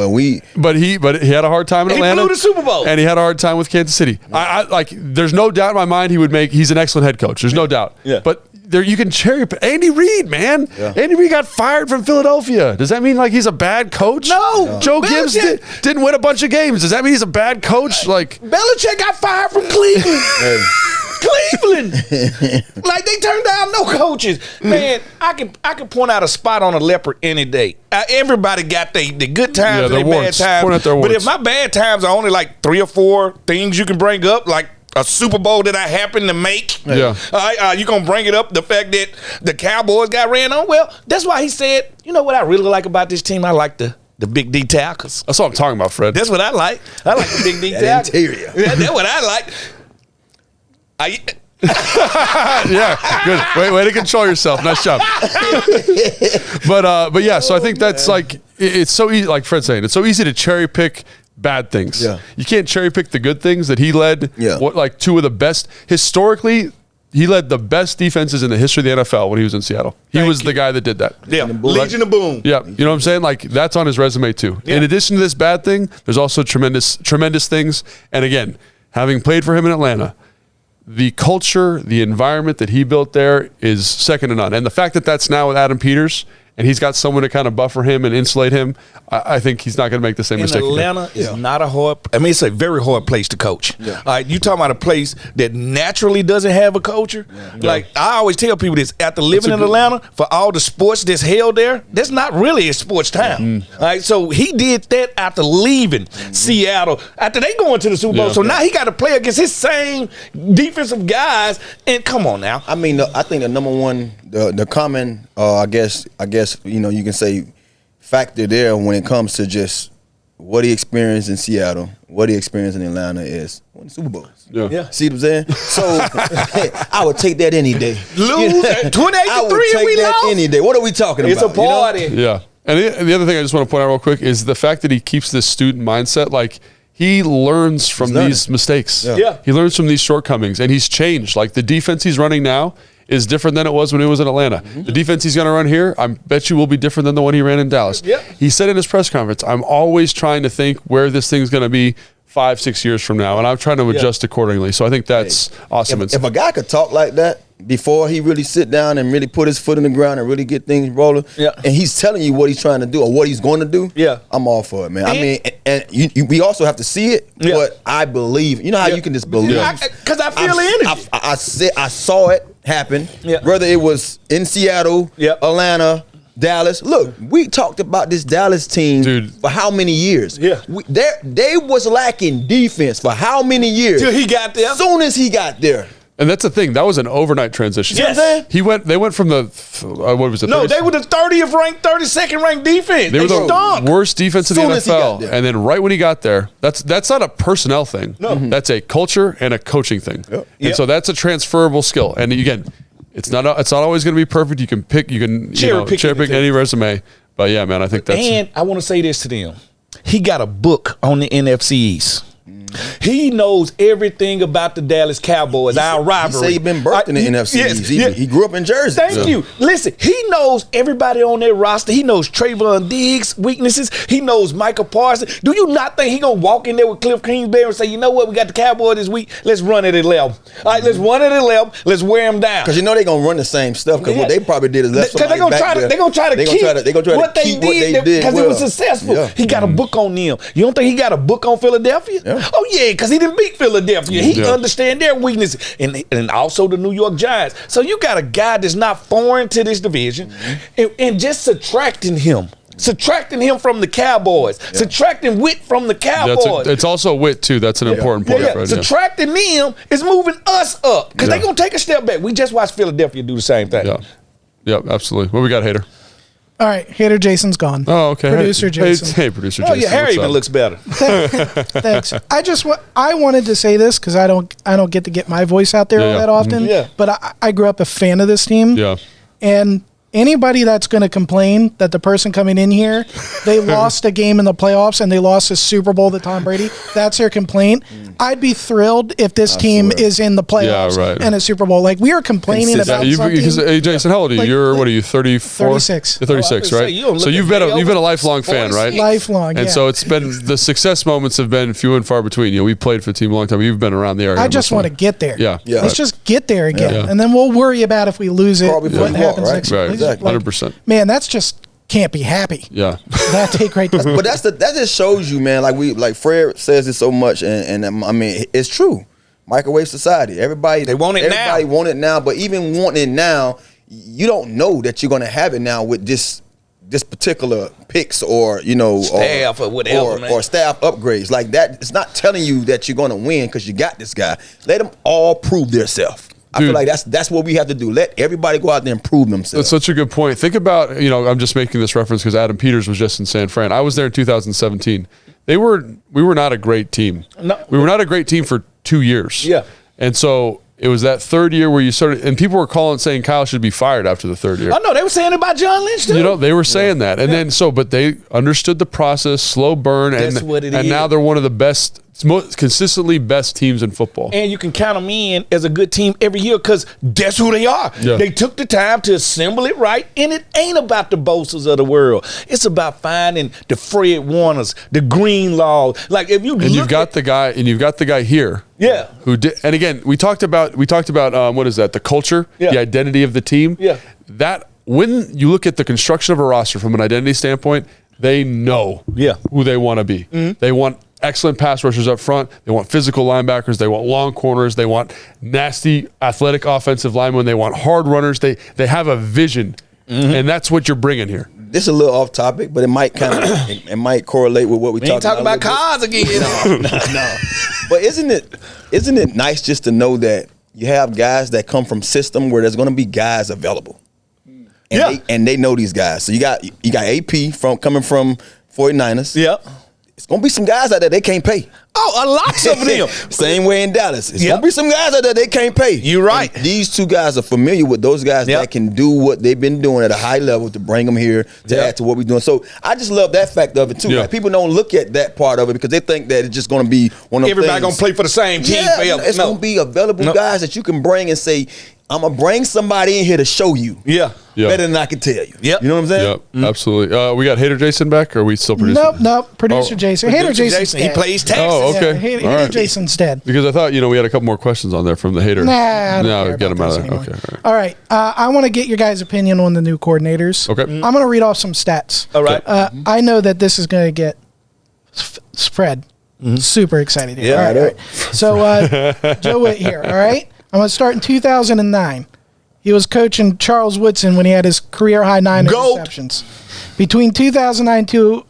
But he had a hard time in He Atlanta. blew the Super Bowl. And he had a hard time with Kansas City. I like. There's no doubt in my mind he's an excellent head coach. There's no doubt. Yeah. But there you can cherry pick. Andy Reid, man. Yeah. Andy Reid got fired from Philadelphia. Does that mean like he's a bad coach? No. Joe Gibbs didn't win a bunch of games. Does that mean he's a bad coach? Like Belichick got fired from Cleveland. Cleveland. Like they turned down no coaches. Man, I can point out a spot on a leopard any day. Everybody got the good times and their their bad warts. times. Point out their But warts. if my bad times are only like 3 or 4 things you can bring up, like a Super Bowl that I happen to make. Yeah. You gonna bring it up the fact that the Cowboys got ran on? Well, that's why he said, you know what I really like about this team? I like the big D tackles. that's what I'm talking about, Fred. That's what I like. I like the big D That tackles. interior. That's what I like. Yeah, good. Way to control yourself. Nice job. But yeah, so I think that's like it's so easy. Like Fred's saying, it's so easy to cherry pick bad things. Yeah. You can't cherry pick the good things that he led. Yeah. Like 2 of the best historically. He led the best defenses in the history of the NFL when he was in Seattle. He was the guy that did that. Yeah, Legion of Boom. Yeah, you know what I'm saying? Like that's on his resume too. Yeah. In addition to this bad thing, there's also tremendous things. And again, having played for him in Atlanta, the culture, the environment that he built there is second to none. And the fact that that's now with Adam Peters and he's got someone to kind of buffer him and insulate him, I think he's not going to make the same mistake again. Atlanta is not a hard. I mean, it's a very hard place to coach. Yeah. All right, you talking about a place that naturally doesn't have a culture. Like I always tell people this: after living in Atlanta, for all the sports that's held there, that's not really a sports town. All right, so he did that after leaving Seattle, after they going to the Super Bowl. Yeah. So now he got to play against his same defensive guys. And come on now, I mean, I think the number one, the common, I guess, you can say factor there when it comes to just what he experienced in Seattle, what he experienced in Atlanta is winning Super Bowls. Yeah. See what I'm saying? So I would take that any day. lose 28-3 I would and take we that lost. any day. What are we talking It's about? a party. Yeah. And the other thing I just want to point out real quick is the fact that he keeps this student mindset. Like he learns from learning. these mistakes. Yeah. He learns from these shortcomings and he's changed. Like the defense he's running now is different than it was when he was in Atlanta. The defense he's going to run here, I bet you will be different than the one he ran in Dallas. Yep. He said in his press conference, I'm always trying to think where this thing's going to be 5-6 years from now, and I'm trying to adjust accordingly. So I think that's awesome. If a guy could talk like that before he really sit down and really put his foot in the ground and really get things rolling, and he's telling you what he's trying to do or what he's going to do, I'm all for it, man. I mean, and we also have to see it, but I believe. You know how you can just believe? Because I feel the energy. I saw it happen. Whether it was in Seattle, Atlanta, Dallas. Look, we talked about this Dallas team for how many years? They was lacking defense for how many years? Till he got there. Soon as he got there. And that's the thing. That was an overnight transition. Yes. You know what I'm saying? They went from the what was it? No, they were the 30th ranked, 32nd ranked defense. They were the stunk. worst defense in the Soon as he got NFL. there. And then right when he got there, that's not a personnel thing. No. That's a culture and a coaching thing. And so that's a transferable skill. And again, it's not always going to be perfect. You can cherry pick any resume. But yeah, man, I think that's. And I want to say this to them. He got a book on the NFC East. He knows everything about the Dallas Cowboys, our rivalry. He say he been birthed in the NFC East. He grew up in Jersey. Thank you. Listen, he knows everybody on their roster. He knows Trayvon Diggs' weaknesses. He knows Michael Parsons. Do you not think he gonna walk in there with Kliff Kingsbury and say, you know what, we got the Cowboys this week. Let's run it at 11. All right, let's run it at 11. Let's wear them down. Because you know they gonna run the same stuff. Because what they probably did is left somebody back there. They're gonna try to keep what they did because it was successful. Yeah. He got a book on them. You don't think he got a book on Philadelphia? Yeah. Oh yeah, because he didn't beat Philadelphia. He Yeah. understand their weaknesses, and also the New York Giants. So you got a guy that's not foreign to this division, and just subtracting him from the Cowboys, subtracting Whitt from the Cowboys. It's also Whitt too. That's an important point. Yeah, Fred, subtracting them is moving us up because they're gonna take a step back. We just watched Philadelphia do the same thing. Yeah, absolutely. What we got, Hater? All right, Hater Jason's gone. Oh, okay. Producer Jason. Hey, producer Oh, Jason. your hair what's even up? looks better. Thanks. I wanted to say this because I don't get to get my voice out there all that often. Yeah. But I grew up a fan of this team. Yeah. And anybody that's going to complain that the person coming in here, they lost a game in the playoffs and they lost a Super Bowl to Tom Brady, that's their complaint. I'd be thrilled if this team is in the playoffs and a Super Bowl. Like, we are complaining about something. Because, hey, Jason, how old are you? What are you, 34? 36. You're 36, right? So you've been a lifelong fan, right? Lifelong, And so it's been, the success moments have been few and far between. You know, we played for the team a long time. You've been around the area. I just want to get there. Yeah. Let's just get there again. And then we'll worry about if we lose it, Probably what happens next year. Right, Exactly. 100%. Man, that's just can't be happy. Yeah. That take right there. But that just shows you, man. Like Fred says it so much, and I mean it's true. Microwave society. Everybody want it now. Everybody want it now. But even wanting it now, you don't know that you're gonna have it now with this particular picks or Staff or whatever, man. or staff upgrades like that. It's not telling you that you're gonna win because you got this guy. Let them all prove themselves. I feel like that's what we have to do. Let everybody go out there and prove themselves. That's such a good point. Think about, I'm just making this reference because Adam Peters was just in San Fran. I was there in 2017. We were not a great team. No. We were not a great team for 2 years. Yeah. And so it was that third year where you started, and people were calling saying Kyle should be fired after the third year. I know they were saying it about John Lynch too. They were saying that. And then but they understood the process, slow burn, That's what it and is. now they're one of the best, most consistently best teams in football. And you can count them in as a good team every year because that's who they are. Yeah. They took the time to assemble it right, and it ain't about the Bosas of the world. It's about finding the Fred Warners, the Greenlaws. Like if you You've got the guy here. Yeah. Who did? And again, we talked about what is that? The culture, Yeah. the identity of the team. Yeah. That when you look at the construction of a roster from an identity standpoint, they know who they want to be. They want excellent pass rushers up front. They want physical linebackers. They want long corners. They want nasty, athletic offensive linemen. They want hard runners. They have a vision, and that's what you're bringing here. This is a little off topic, but it might it might correlate with what we ain't talking about cars cars again. No. But isn't it nice just to know that you have guys that come from system where there's going to be guys available, and they know these guys. So you got AP coming from 49ers. Yeah. It's going to be some guys out there they can't pay. Oh, a lot of them. Same way in Dallas. It's going to be some guys out there they can't pay. You're right. And these two guys are familiar with those guys that can do what they've been doing at a high level to bring them here to add to what we're doing. So I just love that fact of it too. Yeah. Like, people don't look at that part of it because they think that it's just going to be one of Everybody going to play for the same team forever. It's going to be available guys that you can bring and say, I'm going to bring somebody in here to show you. Yeah. Better than I can tell you. Yep. You know what I'm saying? Yep, absolutely. We got Hater Jason back, or are we still producing? Nope. Producer Jason. Hater Jason's He dead. plays Texas. Oh, okay. Yeah, Hater All right. Jason's dead. Because I thought, we had a couple more questions on there from the Hater. Nah, I don't care get about him out those of there. anymore. Okay. All right. I want to get your guys' opinion on the new coordinators. Okay. I'm going to read off some stats. All right. I know that this is going to get spread. Super excited here. Yeah, all I know. right. So, Joe Whitt here. All right. I'm going to start in 2009. He was coaching Charles Woodson when he had his career high 9 interceptions. Between 2009 to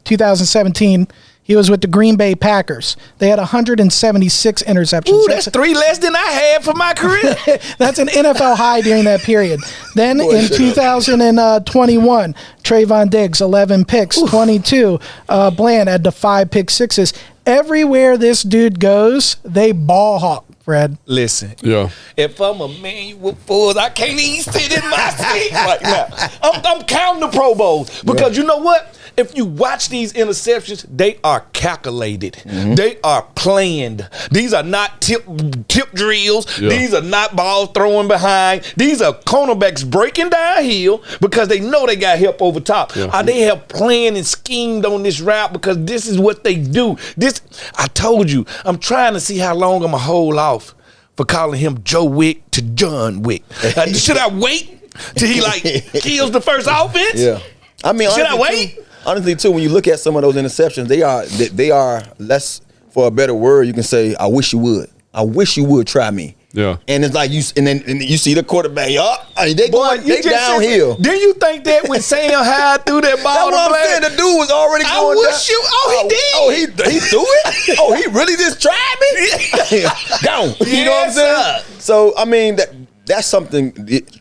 2017, he was with the Green Bay Packers. They had 176 interceptions. Ooh, that's 3 less than I had for my career. That's an NFL high during that period. Then in 2021, Trayvon Diggs, 11 picks, 22. Bland had the 5 pick sixes. Everywhere this dude goes, they ball hawk, Fred. Listen. Yeah. If I'm a man you with fools, I can't even sit in my seat right now. I'm counting the Pro Bowls because you know what? If you watch these interceptions, they are calculated. They are planned. These are not tip drills. Yeah. These are not balls throwing behind. These are cornerbacks breaking downhill because they know they got help over top. Yeah. They have planned and schemed on this route because this is what they do. I told you, I'm trying to see how long I'm going to hold off for calling him Joe Wick to John Wick. Should I wait till he kills the first offense? Yeah. I mean, Should I wait? Honestly, too, when you look at some of those interceptions, they are less for a better word, you can say, I wish you would. I wish you would try me. Yeah. And it's like and you see the quarterback, they downhill. Do you think that when Sam Hyde threw that ball That's what I'm saying. The dude was already going down. He did. Oh, he threw it? Oh, he really just tried me? Gone. You know what I'm saying? So, I mean, that's something,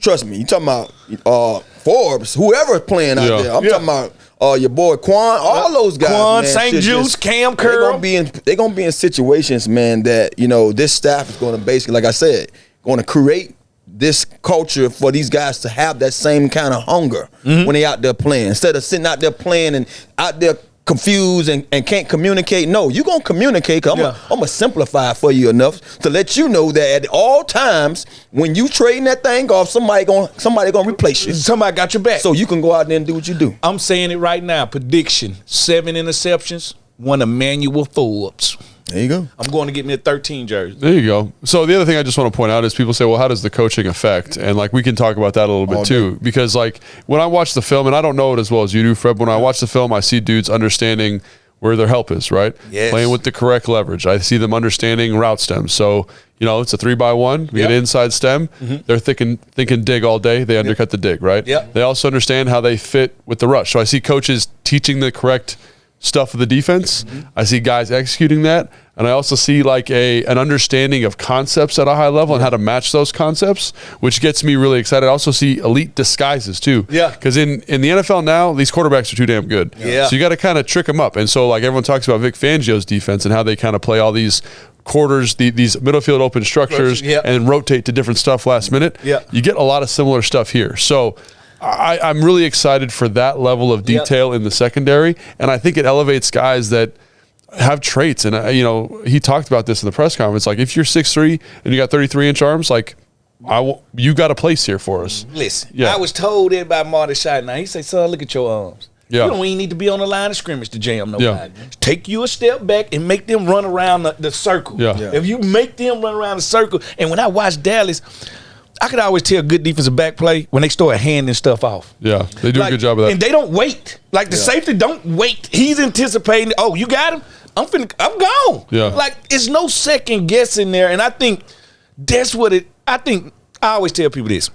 trust me, you talking about Forbes, whoever's playing out there. I'm talking about your boy Quan, all those guys. Quan, man, St. Juice, Cam Curl. They're gonna be in situations, man, that this staff is gonna basically, like I said, gonna create this culture for these guys to have that same kind of hunger when they out there playing. Instead of sitting out there playing and out there confused and can't communicate. No, you're gonna communicate, because I'm gonna simplify it for you enough to let you know that at all times when you trading that thing off, somebody gonna replace you. Somebody got your back. So you can go out there and do what you do. I'm saying it right now. Prediction: 7 interceptions, one Emmanuel Forbes. There you go. I'm going to get me a 13 jersey. There you go. So the other thing I just want to point out is people say, well, how does the coaching affect? And like, we can talk about that a little bit too, because like when I watch the film, and I don't know it as well as you do, Fred, when I watch the film, I see dudes understanding where their help is, right? Yes. Playing with the correct leverage. I see them understanding route stems. So, it's a 3x1. We get inside stem. They're thinking dig all day. They undercut the dig, right? Yep. They also understand how they fit with the rush. So I see coaches teaching the correct stuff of the defense. I see guys executing that, and I also see like an understanding of concepts at a high level and how to match those concepts, which gets me really excited. I also see elite disguises too. Yeah. Because in the NFL now, these quarterbacks are too damn good. Yeah. So you got to kind of trick them up. And so like everyone talks about Vic Fangio's defense and how they kind of play all these quarters, these middle field open structures, and rotate to different stuff last minute. Yeah. You get a lot of similar stuff here. So I'm really excited for that level of detail in the secondary, and I think it elevates guys that have traits. And he talked about this in the press conference. Like, if you're 6'3" and you got 33-inch arms, like you got a place here for us. Listen, I was told it by Marty Scheidt. Now he said, "Son, look at your arms. Yeah. You don't even need to be on the line of scrimmage to jam nobody. Take you a step back and make them run around the circle. If you make them run around the circle." And when I watch Dallas, I could always tell good defensive back play when they start handing stuff off. Yeah, they do a good job of that. And they don't wait. Like the safety don't wait. He's anticipating, oh, you got him? I'm gone. Yeah. Like, it's no second guessing there. And I think that's what I always tell people this.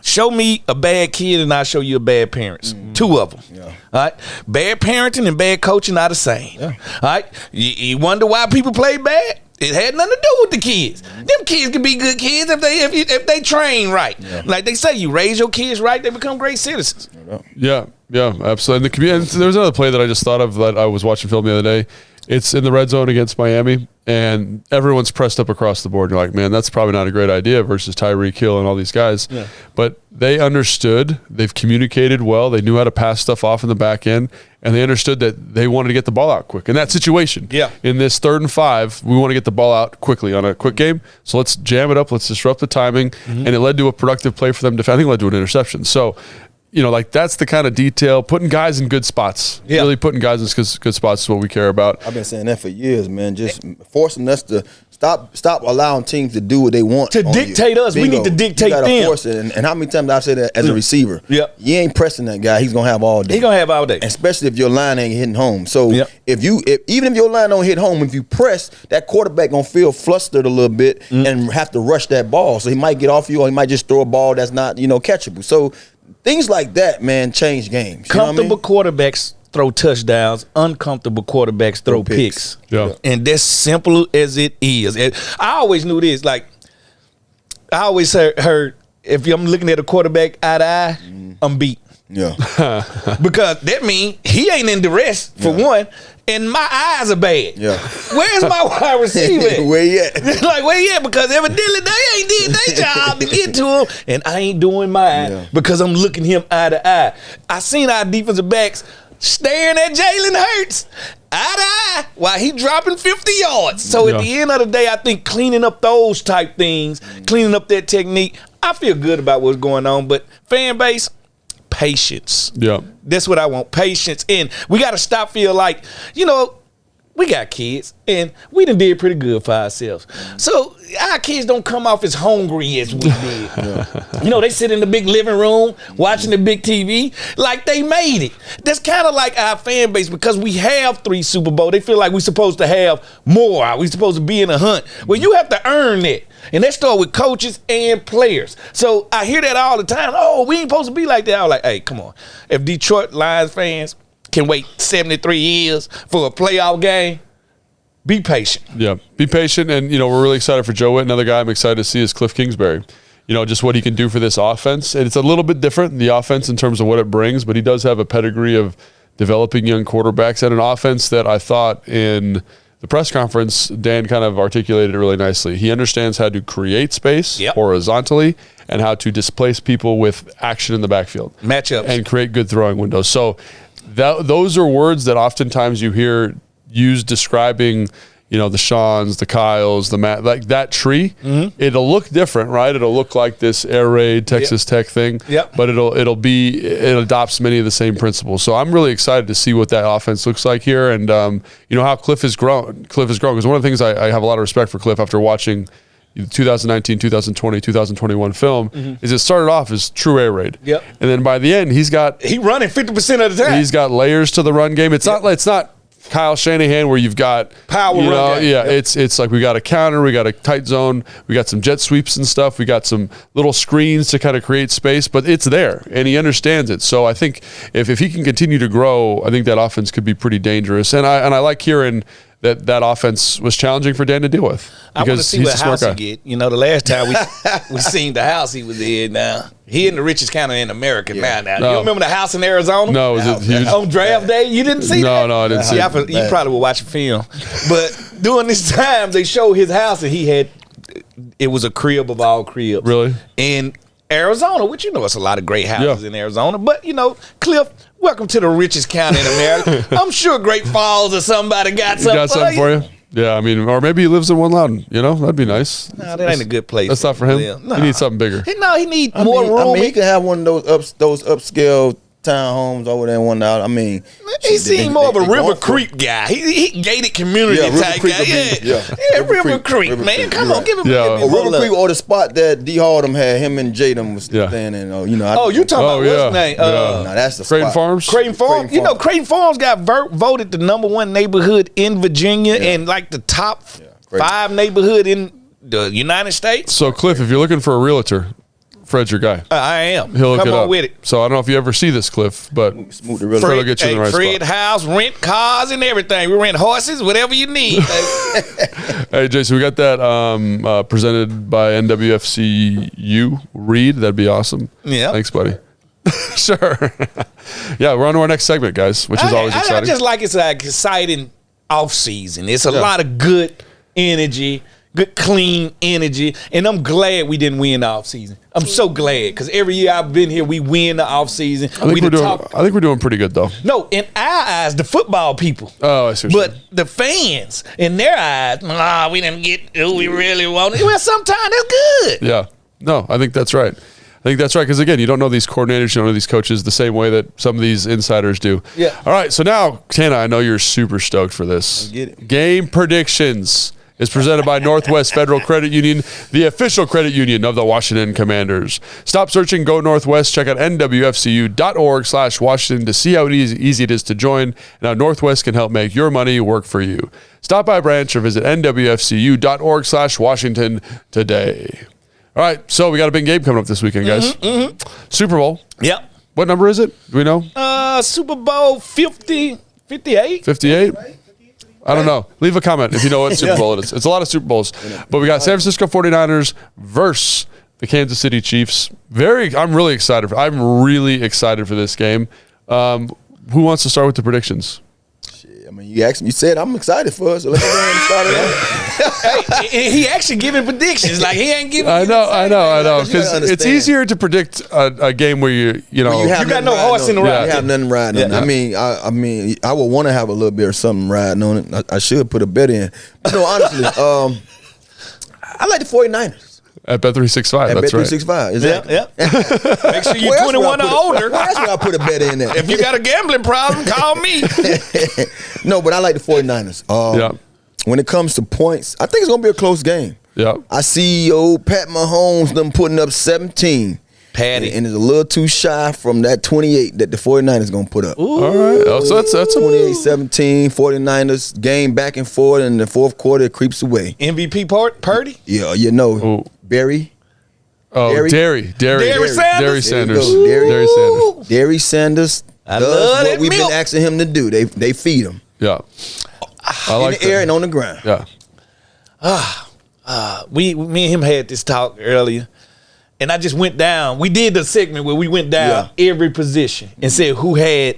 Show me a bad kid and I'll show you a bad parents. Two of them. Yeah. All right. Bad parenting and bad coaching are the same. Yeah. All right. You wonder why people play bad? It had nothing to do with the kids. Them kids can be good kids if they train right. Yeah. Like they say, you raise your kids right, they become great citizens. Yeah, absolutely. And there was another play that I just thought of that I was watching film the other day. It's in the red zone against Miami, and everyone's pressed up across the board. You're like, man, that's probably not a great idea versus Tyreek Hill and all these guys. Yeah. But they understood. They've communicated well. They knew how to pass stuff off in the back end, and they understood that they wanted to get the ball out quick. In that situation, in this 3rd and 5, we want to get the ball out quickly on a quick game. So let's jam it up. Let's disrupt the timing. And it led to a productive play for them. I think it led to an interception. So, like that's the kind of detail, putting guys in good spots. Yeah. Really putting guys in good spots is what we care about. I've been saying that for years, man. Just forcing us to stop allowing teams to do what they want. To dictate us. We need to dictate them. You gotta force it. And how many times I've said that as a receiver? Yeah. You ain't pressing that guy. He's gonna have all day. He's gonna have all day. Especially if your line ain't hitting home. So even if your line don't hit home, if you press, that quarterback gonna feel flustered a little bit and have to rush that ball. So he might get off you, or he might just throw a ball that's not catchable. So things like that, man, change games. Comfortable quarterbacks throw touchdowns. Uncomfortable quarterbacks throw picks. Yeah. And that's simple as it is. And I always knew this. Like, I always heard if I'm looking at a quarterback eye to eye, I'm beat. Yeah. Because that means he ain't in duress, for one, and my eyes are bad. Yeah. Where's my wide receiver at? Where you at? Like, where you at? Because evidently they ain't did their job to get to him, and I ain't doing mine because I'm looking him eye to eye. I seen our defensive backs staring at Jalen Hurts eye to eye while he dropping 50 yards. So at the end of the day, I think cleaning up those type things, cleaning up that technique, I feel good about what's going on. But fan base, patience. Yeah. That's what I want, patience. And we got to stop feel like, we got kids, and we done did pretty good for ourselves. So our kids don't come off as hungry as we did. You know, they sit in the big living room watching the big TV like they made it. That's kind of like our fan base, because we have 3 Super Bowls. They feel like we're supposed to have more. We're supposed to be in a hunt. Well, you have to earn it. And that starts with coaches and players. So I hear that all the time. Oh, we ain't supposed to be like that. I was like, hey, come on. If Detroit Lions fans can wait 73 years for a playoff game, be patient. Yeah, be patient. And, you know, we're really excited for Joe Whitt. Another guy I'm excited to see is Kliff Kingsbury. You know, just what he can do for this offense. And it's a little bit different, the offense, in terms of what it brings, but he does have a pedigree of developing young quarterbacks and an offense that I thought in the press conference, Dan kind of articulated it really nicely. He understands how to create space horizontally and how to displace people with action in the backfield. Matchups. And create good throwing windows. So those are words that oftentimes you hear used describing, you know, the Seans, the Kyles, the Matt, like that tree. It'll look different, right? It'll look like this air raid Texas Tech thing. But it adopts many of the same principles. So I'm really excited to see what that offense looks like here, and you know, how Kliff has grown. Kliff has grown, because one of the things I have a lot of respect for Kliff after watching 2019, 2020, 2021 film is it started off as true air raid. And then by the end, he running 50% of the time. He's got layers to the run game. It's not Kyle Shanahan where you've got power run game. It's like we got a counter, we got a tight zone, we got some jet sweeps and stuff, we got some little screens to kind of create space, but it's there and he understands it. So I think if he can continue to grow, I think that offense could be pretty dangerous. And I like hearing that offense was challenging for Dan to deal with. I want to see what house he get. You know, the last time we seen the house he was in. Now he in the richest county in America now. You remember the house in Arizona? No, on draft day you didn't see that? No, I didn't see it. You probably were watching film. But during this time, they showed his house, and it was a crib of all cribs. Really? In Arizona, which, you know, it's a lot of great houses in Arizona. But, you know, Kliff, welcome to the richest county in America. I'm sure Great Falls or somebody got something for you. Yeah, I mean, or maybe he lives in One Loudon. You know, that'd be nice. No, that ain't a good place. That's not for him. No. He needs something bigger. He need more room. I mean, he could have one of those upscale townhomes over there in One Loudon. I mean, he seemed more of a River Creek guy. He gated community type guy. River Creek, man. Come on, give him River Creek, or the spot that D. Hardham had him and Jadam was staying in. You know, you talking about what's his name? No, that's the Creighton spot. Farms. Creighton Farms. You know, Creighton Farms got voted the #1 neighborhood in Virginia and like the top 5 neighborhood in the United States. So, Kliff, if you're looking for a realtor, Fred's your guy. I am. He'll look Come it on up. with it. So I don't know if you ever see this, Kliff, but Fred will get you in the right Fred spot. house, rent cars and everything. We rent horses, whatever you need. Hey, Jason, we got that presented by NWFCU. Read, that'd be awesome. Yeah. Thanks, buddy. Sure. Yeah, we're on to our next segment, guys, which is always exciting. I just like it's an exciting off season. It's a lot of good energy. Good, clean energy. And I'm glad we didn't win the offseason. I'm so glad, because every year I've been here, we win the offseason. I think we're doing pretty good, though. No, in our eyes, the football people. Oh, I see. But the fans, in their eyes, we didn't get who we really wanted. Well, sometimes that's good. Yeah. No, I think that's right. Because, again, you don't know these coordinators, you don't know these coaches the same way that some of these insiders do. Yeah. All right, so now, Tana, I know you're super stoked for this. I get it. Game predictions is presented by Northwest Federal Credit Union, the official credit union of the Washington Commanders. Stop searching, go Northwest. Check out nwfcu.org/Washington to see how easy it is to join and how Northwest can help make your money work for you. Stop by a branch or visit nwfcu.org/Washington today. All right, so we got a big game coming up this weekend, guys. Super Bowl. Yep. What number is it? Do we know? Super Bowl 58? 58? I don't know. Leave a comment if you know what Super Bowl it is. It's a lot of Super Bowls. But we got San Francisco 49ers versus the Kansas City Chiefs. I'm really excited for this game. Who wants to start with the predictions? I mean, you asked me. You said I'm excited for us. So let's go ahead and start it out. He actually giving predictions. Like, he ain't giving. I know. Because it's easier to predict a game where you got no horse in the ride. You have nothing riding on it. I mean, I would want to have a little bit of something riding on it. I should put a bet in. But no, honestly, I like the 49ers. At Bet365, At that's right. Bet365, exactly. Yeah. Make sure you're 21 or older. That's where I put a bet in there. If you got a gambling problem, call me. No, but I like the 49ers. When it comes to points, I think it's going to be a close game. Yeah. I see old Pat Mahomes them putting up 17. Patty. And it's a little too shy from that 28 that the 49ers going to put up. All right. Oh, so that's a 28-17, 49ers game back and forth, and in the fourth quarter it creeps away. MVP Purdy? Yeah, you know, Ooh. Barry. Oh, Derry Sanders. Derry Sanders. Derry Sanders. Derry Sanders I does love what that we've milk. been asking him to do. They feed him Yeah. I like in the air that. and on the ground. Yeah. Me and him had this talk earlier, and I just went down. We did the segment where we went down every position and said who had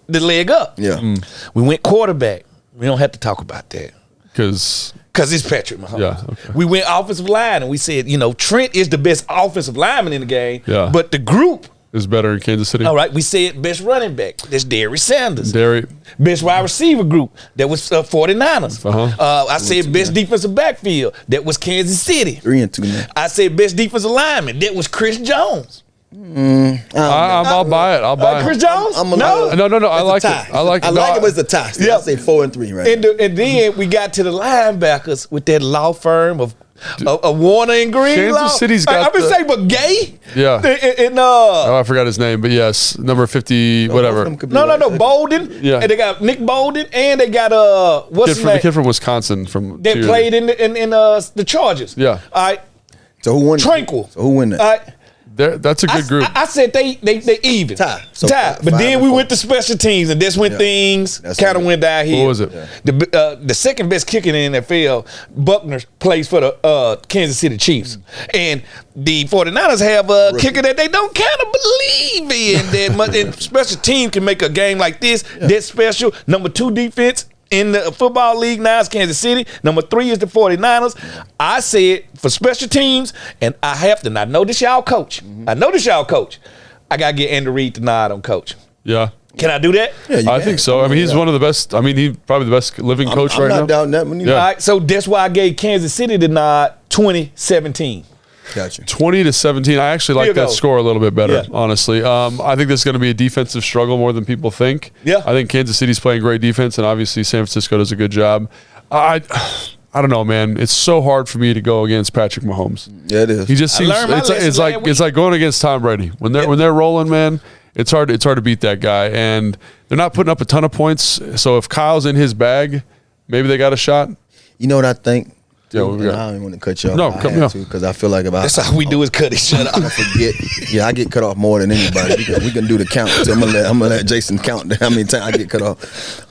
the leg up. Yeah. We went quarterback. We don't have to talk about that Because it's Patrick Mahomes. Yeah, okay. We went offensive line, and we said, Trent is the best offensive lineman in the game, Yeah. but the group, is better in Kansas City. all right, we said best running back. That's Derry Sanders. Derry. Best wide receiver group, that was 49ers. Uh-huh. I said best defensive backfield, that was Kansas City. 3-2 now. I said best defensive lineman, that was Chris Jones. I'll buy it. I'll buy Chris it. Jones? No. No. I like it. Tie. I like it. I like it, but it's a tie. Yeah. I say 4-3 right And, and then we got to the linebackers with that law firm of Warner and Green. Kansas City's got I've been the- saying, but Gay. Yeah. And Oh, I forgot his name, but yes, number 50, whatever. no, Bolden. Yeah. And they got Nick Bolden, and they got what's his The name? kid from Wisconsin from That 2 years played ago. in the Chargers. Yeah. All right. So who won? Tranquil. So who win that? All right. That's a good group. I said they even. Tie. So Tie. But then we went to special teams, and that's when things That's kind of what- went downhill. What was it? The second best kicker in the NFL, Buckner, plays for the Kansas City Chiefs. And the 49ers have a kicker that they don't kind of believe in. That much. And special team can make a game like this. That's special. Number 2 defense in the football league now is Kansas City. Number 3 is the 49ers. I said for special teams, and I have to. And I know this y'all coach. I know this y'all coach. I got to get Andy Reid to nod on coach. Yeah. Can I do that? Yeah, you I can. think so. I mean, he's one of the best. I mean, he's probably the best living coach I'm right not now. doubting that one either. Yeah. All right, so that's why I gave Kansas City the nod 2017. Gotcha. 20-17. I actually like Field that goal. score a little bit better, Yeah. honestly. I think this is going to be a defensive struggle more than people think. Yeah. I think Kansas City's playing great defense, and obviously San Francisco does a good job. I don't know, man. It's so hard for me to go against Patrick Mahomes. Yeah, it is. He just seems learned my lesson it's like going against Tom Brady. When they're rolling, man, it's hard to beat that guy, and they're not putting up a ton of points. So if Kyle's in his bag, maybe they got a shot. You know what I think? Yeah, what we And got? I don't even want to cut you off. No, I cut me have off. to, because I feel like if I That's all we do is cut it. Shut up. I forget. Yeah, I get cut off more than anybody. We can do the count. So I'm gonna let Jason count how many times I get cut off.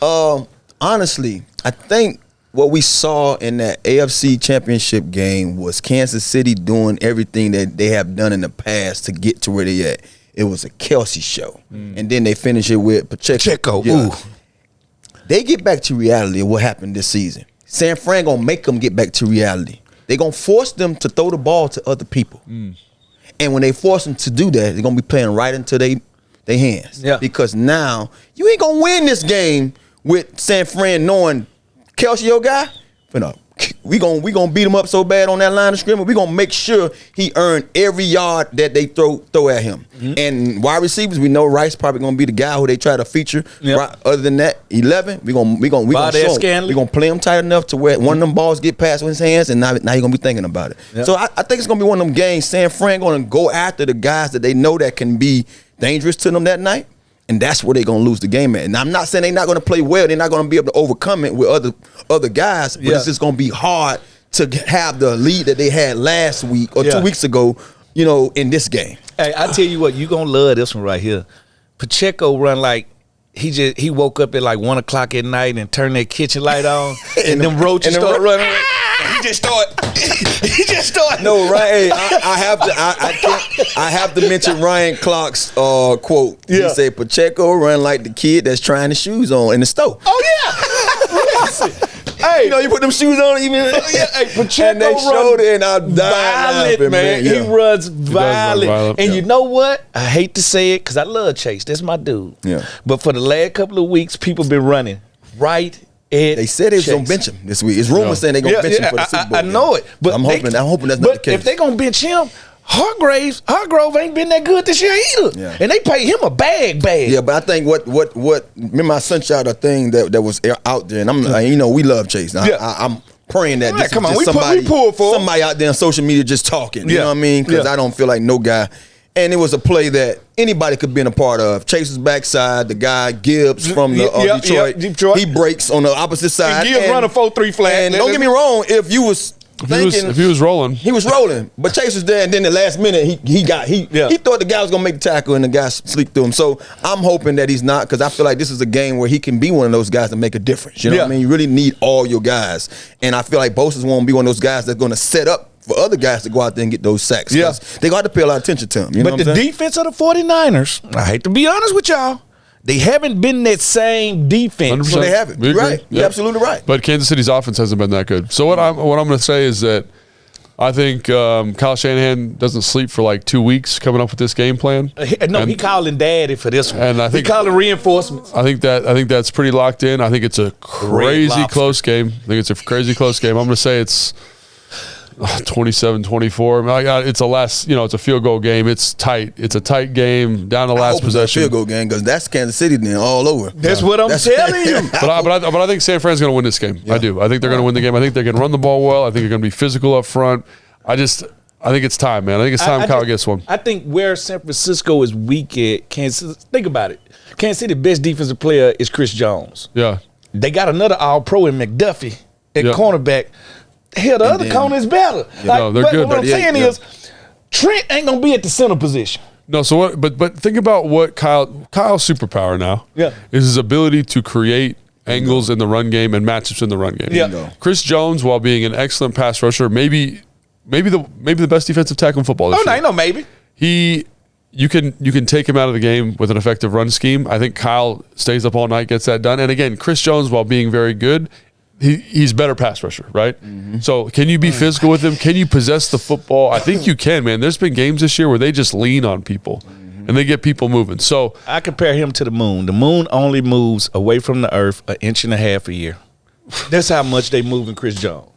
Honestly, I think what we saw in that AFC Championship game was Kansas City doing everything that they have done in the past to get to where they at. It was a Kelsey show, and then they finish it with Pacheco. Ooh. They get back to reality of what happened this season. San Fran gonna make them get back to reality. They gonna force them to throw the ball to other people. And when they force them to do that, they're gonna be playing right into their hands. Yeah. Because now you ain't gonna win this game with San Fran knowing Kelsey your guy. But no, we gonna beat him up so bad on that line of scrimmage. We gonna make sure he earned every yard that they throw at him. And wide receivers, we know Rice probably gonna be the guy who they try to feature. Yep. Right, other than that, 11, we gonna Valdez show him. Scanlon. We gonna play him tight enough to where one of them balls get past his hands, and now you're gonna be thinking about it. Yep. So I think it's gonna be one of them games. San Fran gonna go after the guys that they know that can be dangerous to them that night. And that's where they're gonna lose the game at. And I'm not saying they're not gonna play well. They're not gonna be able to overcome it with other guys. But it's just gonna be hard to have the lead that they had last week or 2 weeks ago. In this game. Hey, I tell you what, you gonna love this one right here. Pacheco run like he woke up at like 1 o'clock at night and turned that kitchen light on, and them roaches and the start running. He just start. No, right? Hey, I have to mention Ryan Clark's quote. Yeah. He said Pacheco run like the kid that's trying the shoes on in the store. Oh yeah. Listen, hey, You put them shoes on even. hey, Pacheco And they showed it, and I died violent, laughing, man. Yeah. He runs violent. violent, And yeah. you know what? I hate to say it because I love Chase. That's my dude. Yeah. But for the last couple of weeks, people been running right They said they was going to bench him this week. It's rumors saying they're going to bench him for the Super Bowl. I know it. But I'm hoping that's not the case. If they're going to bench him, Hargrove ain't been that good this year either. Yeah. And they pay him a bag. Yeah, but I think what remember I sent y'all a thing that was out there, and I'm we love Chase. Now, I'm praying that this come is on, just we pull for somebody out there on social media just talking. You know what I mean? Because I don't feel like no guy. And it was a play that anybody could be in a part of. Chase's backside, the guy Gibbs from the Detroit, he breaks on the opposite side. And Gibbs run a 4-3 flat. And don't get me wrong, if he was rolling, he was rolling. But Chase was there, and then the last minute he thought the guy was gonna make the tackle, and the guy slipped through him. So I'm hoping that he's not, because I feel like this is a game where he can be one of those guys that make a difference. You know what I mean? You really need all your guys, and I feel like Bosa's won't be one of those guys that's gonna set up for other guys to go out there and get those sacks. Yeah, they got to pay a lot of attention to him. But the defense of the 49ers, I hate to be honest with y'all, they haven't been that same defense. 100%. So they haven't. You're right. You're absolutely right. But Kansas City's offense hasn't been that good. So what I'm going to say is that I think Kyle Shanahan doesn't sleep for like 2 weeks coming up with this game plan. He calling daddy for this one. And I think he calling reinforcements. I think that's pretty locked in. I think it's a crazy close game. I'm going to say it's 27-24. It's it's a field goal game. It's tight. It's a tight game down to last possession. Field goal game, because that's Kansas City then all over. That's what I'm telling you. But I think San Fran's going to win this game. Yeah. I do. I think they're going to win the game. I think they can run the ball well. I think they're going to be physical up front. I think it's time, man. I think it's time Kyle gets one. I think where San Francisco is weak at Kansas. Think about it. Kansas City best defensive player is Chris Jones. Yeah. They got another All-Pro in McDuffie at cornerback. Hell, the other corner is better. They're good. What I'm saying is, Trent ain't gonna be at the center position. No, so what? But think about what Kyle's superpower now. Yeah, is his ability to create angles in the run game and matchups in the run game. Yeah, Chris Jones, while being an excellent pass rusher, maybe the best defensive tackle in football. Oh, no, ain't no maybe. You can take him out of the game with an effective run scheme. I think Kyle stays up all night, gets that done. And again, Chris Jones, while being very good, he's better pass rusher, right? Mm-hmm. So can you be physical with him? Can you possess the football? I think you can, man. There's been games this year where they just lean on people and they get people moving. So I compare him to the moon. The moon only moves away from the earth 1.5 inches a year. That's how much they move in Chris Jones.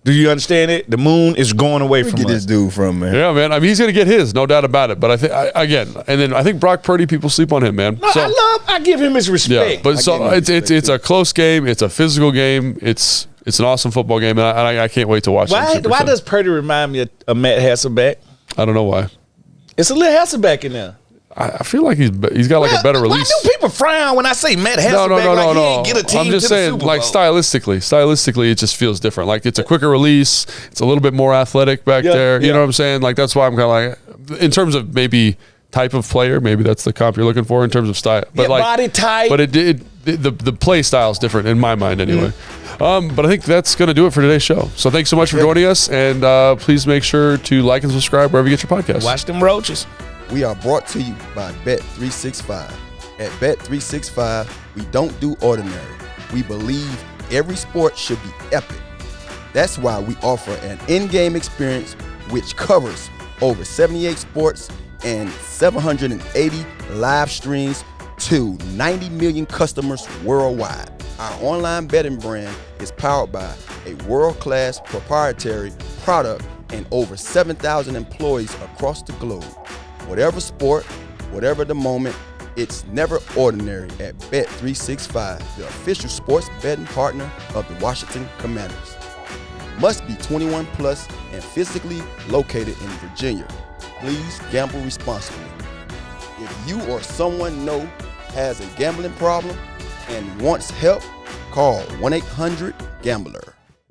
Do you understand it? The moon is going away from us. Where get this dude from, man? Yeah, man. I mean, he's going to get his, no doubt about it. But I think Brock Purdy, people sleep on him, man. No, I give him his respect. Yeah, but it's a close game. It's a physical game. It's an awesome football game, and I can't wait to watch it. Why does Purdy remind me of Matt Hasselbeck? I don't know why. It's a little Hasselbeck in there. I feel like he's got like a better release. Why do people frown when I say Matt Hasselbeck? He ain't get a team I'm just saying, like stylistically, it just feels different. Like it's a quicker release. It's a little bit more athletic back there. You know what I'm saying? Like that's why I'm kind of like, in terms of maybe type of player, maybe that's the comp you're looking for in terms of style. But body type. But the play style is different in my mind anyway. But I think that's going to do it for today's show. So thanks so much for joining us, and please make sure to like and subscribe wherever you get your podcasts. Watch them roaches. We are brought to you by Bet365. At Bet365, we don't do ordinary. We believe every sport should be epic. That's why we offer an in-game experience which covers over 78 sports and 780 live streams to 90 million customers worldwide. Our online betting brand is powered by a world-class proprietary product and over 7,000 employees across the globe. Whatever sport, whatever the moment, it's never ordinary at Bet365, the official sports betting partner of the Washington Commanders. Must be 21 plus and physically located in Virginia. Please gamble responsibly. If you or someone you know has a gambling problem and wants help, call 1-800-GAMBLER.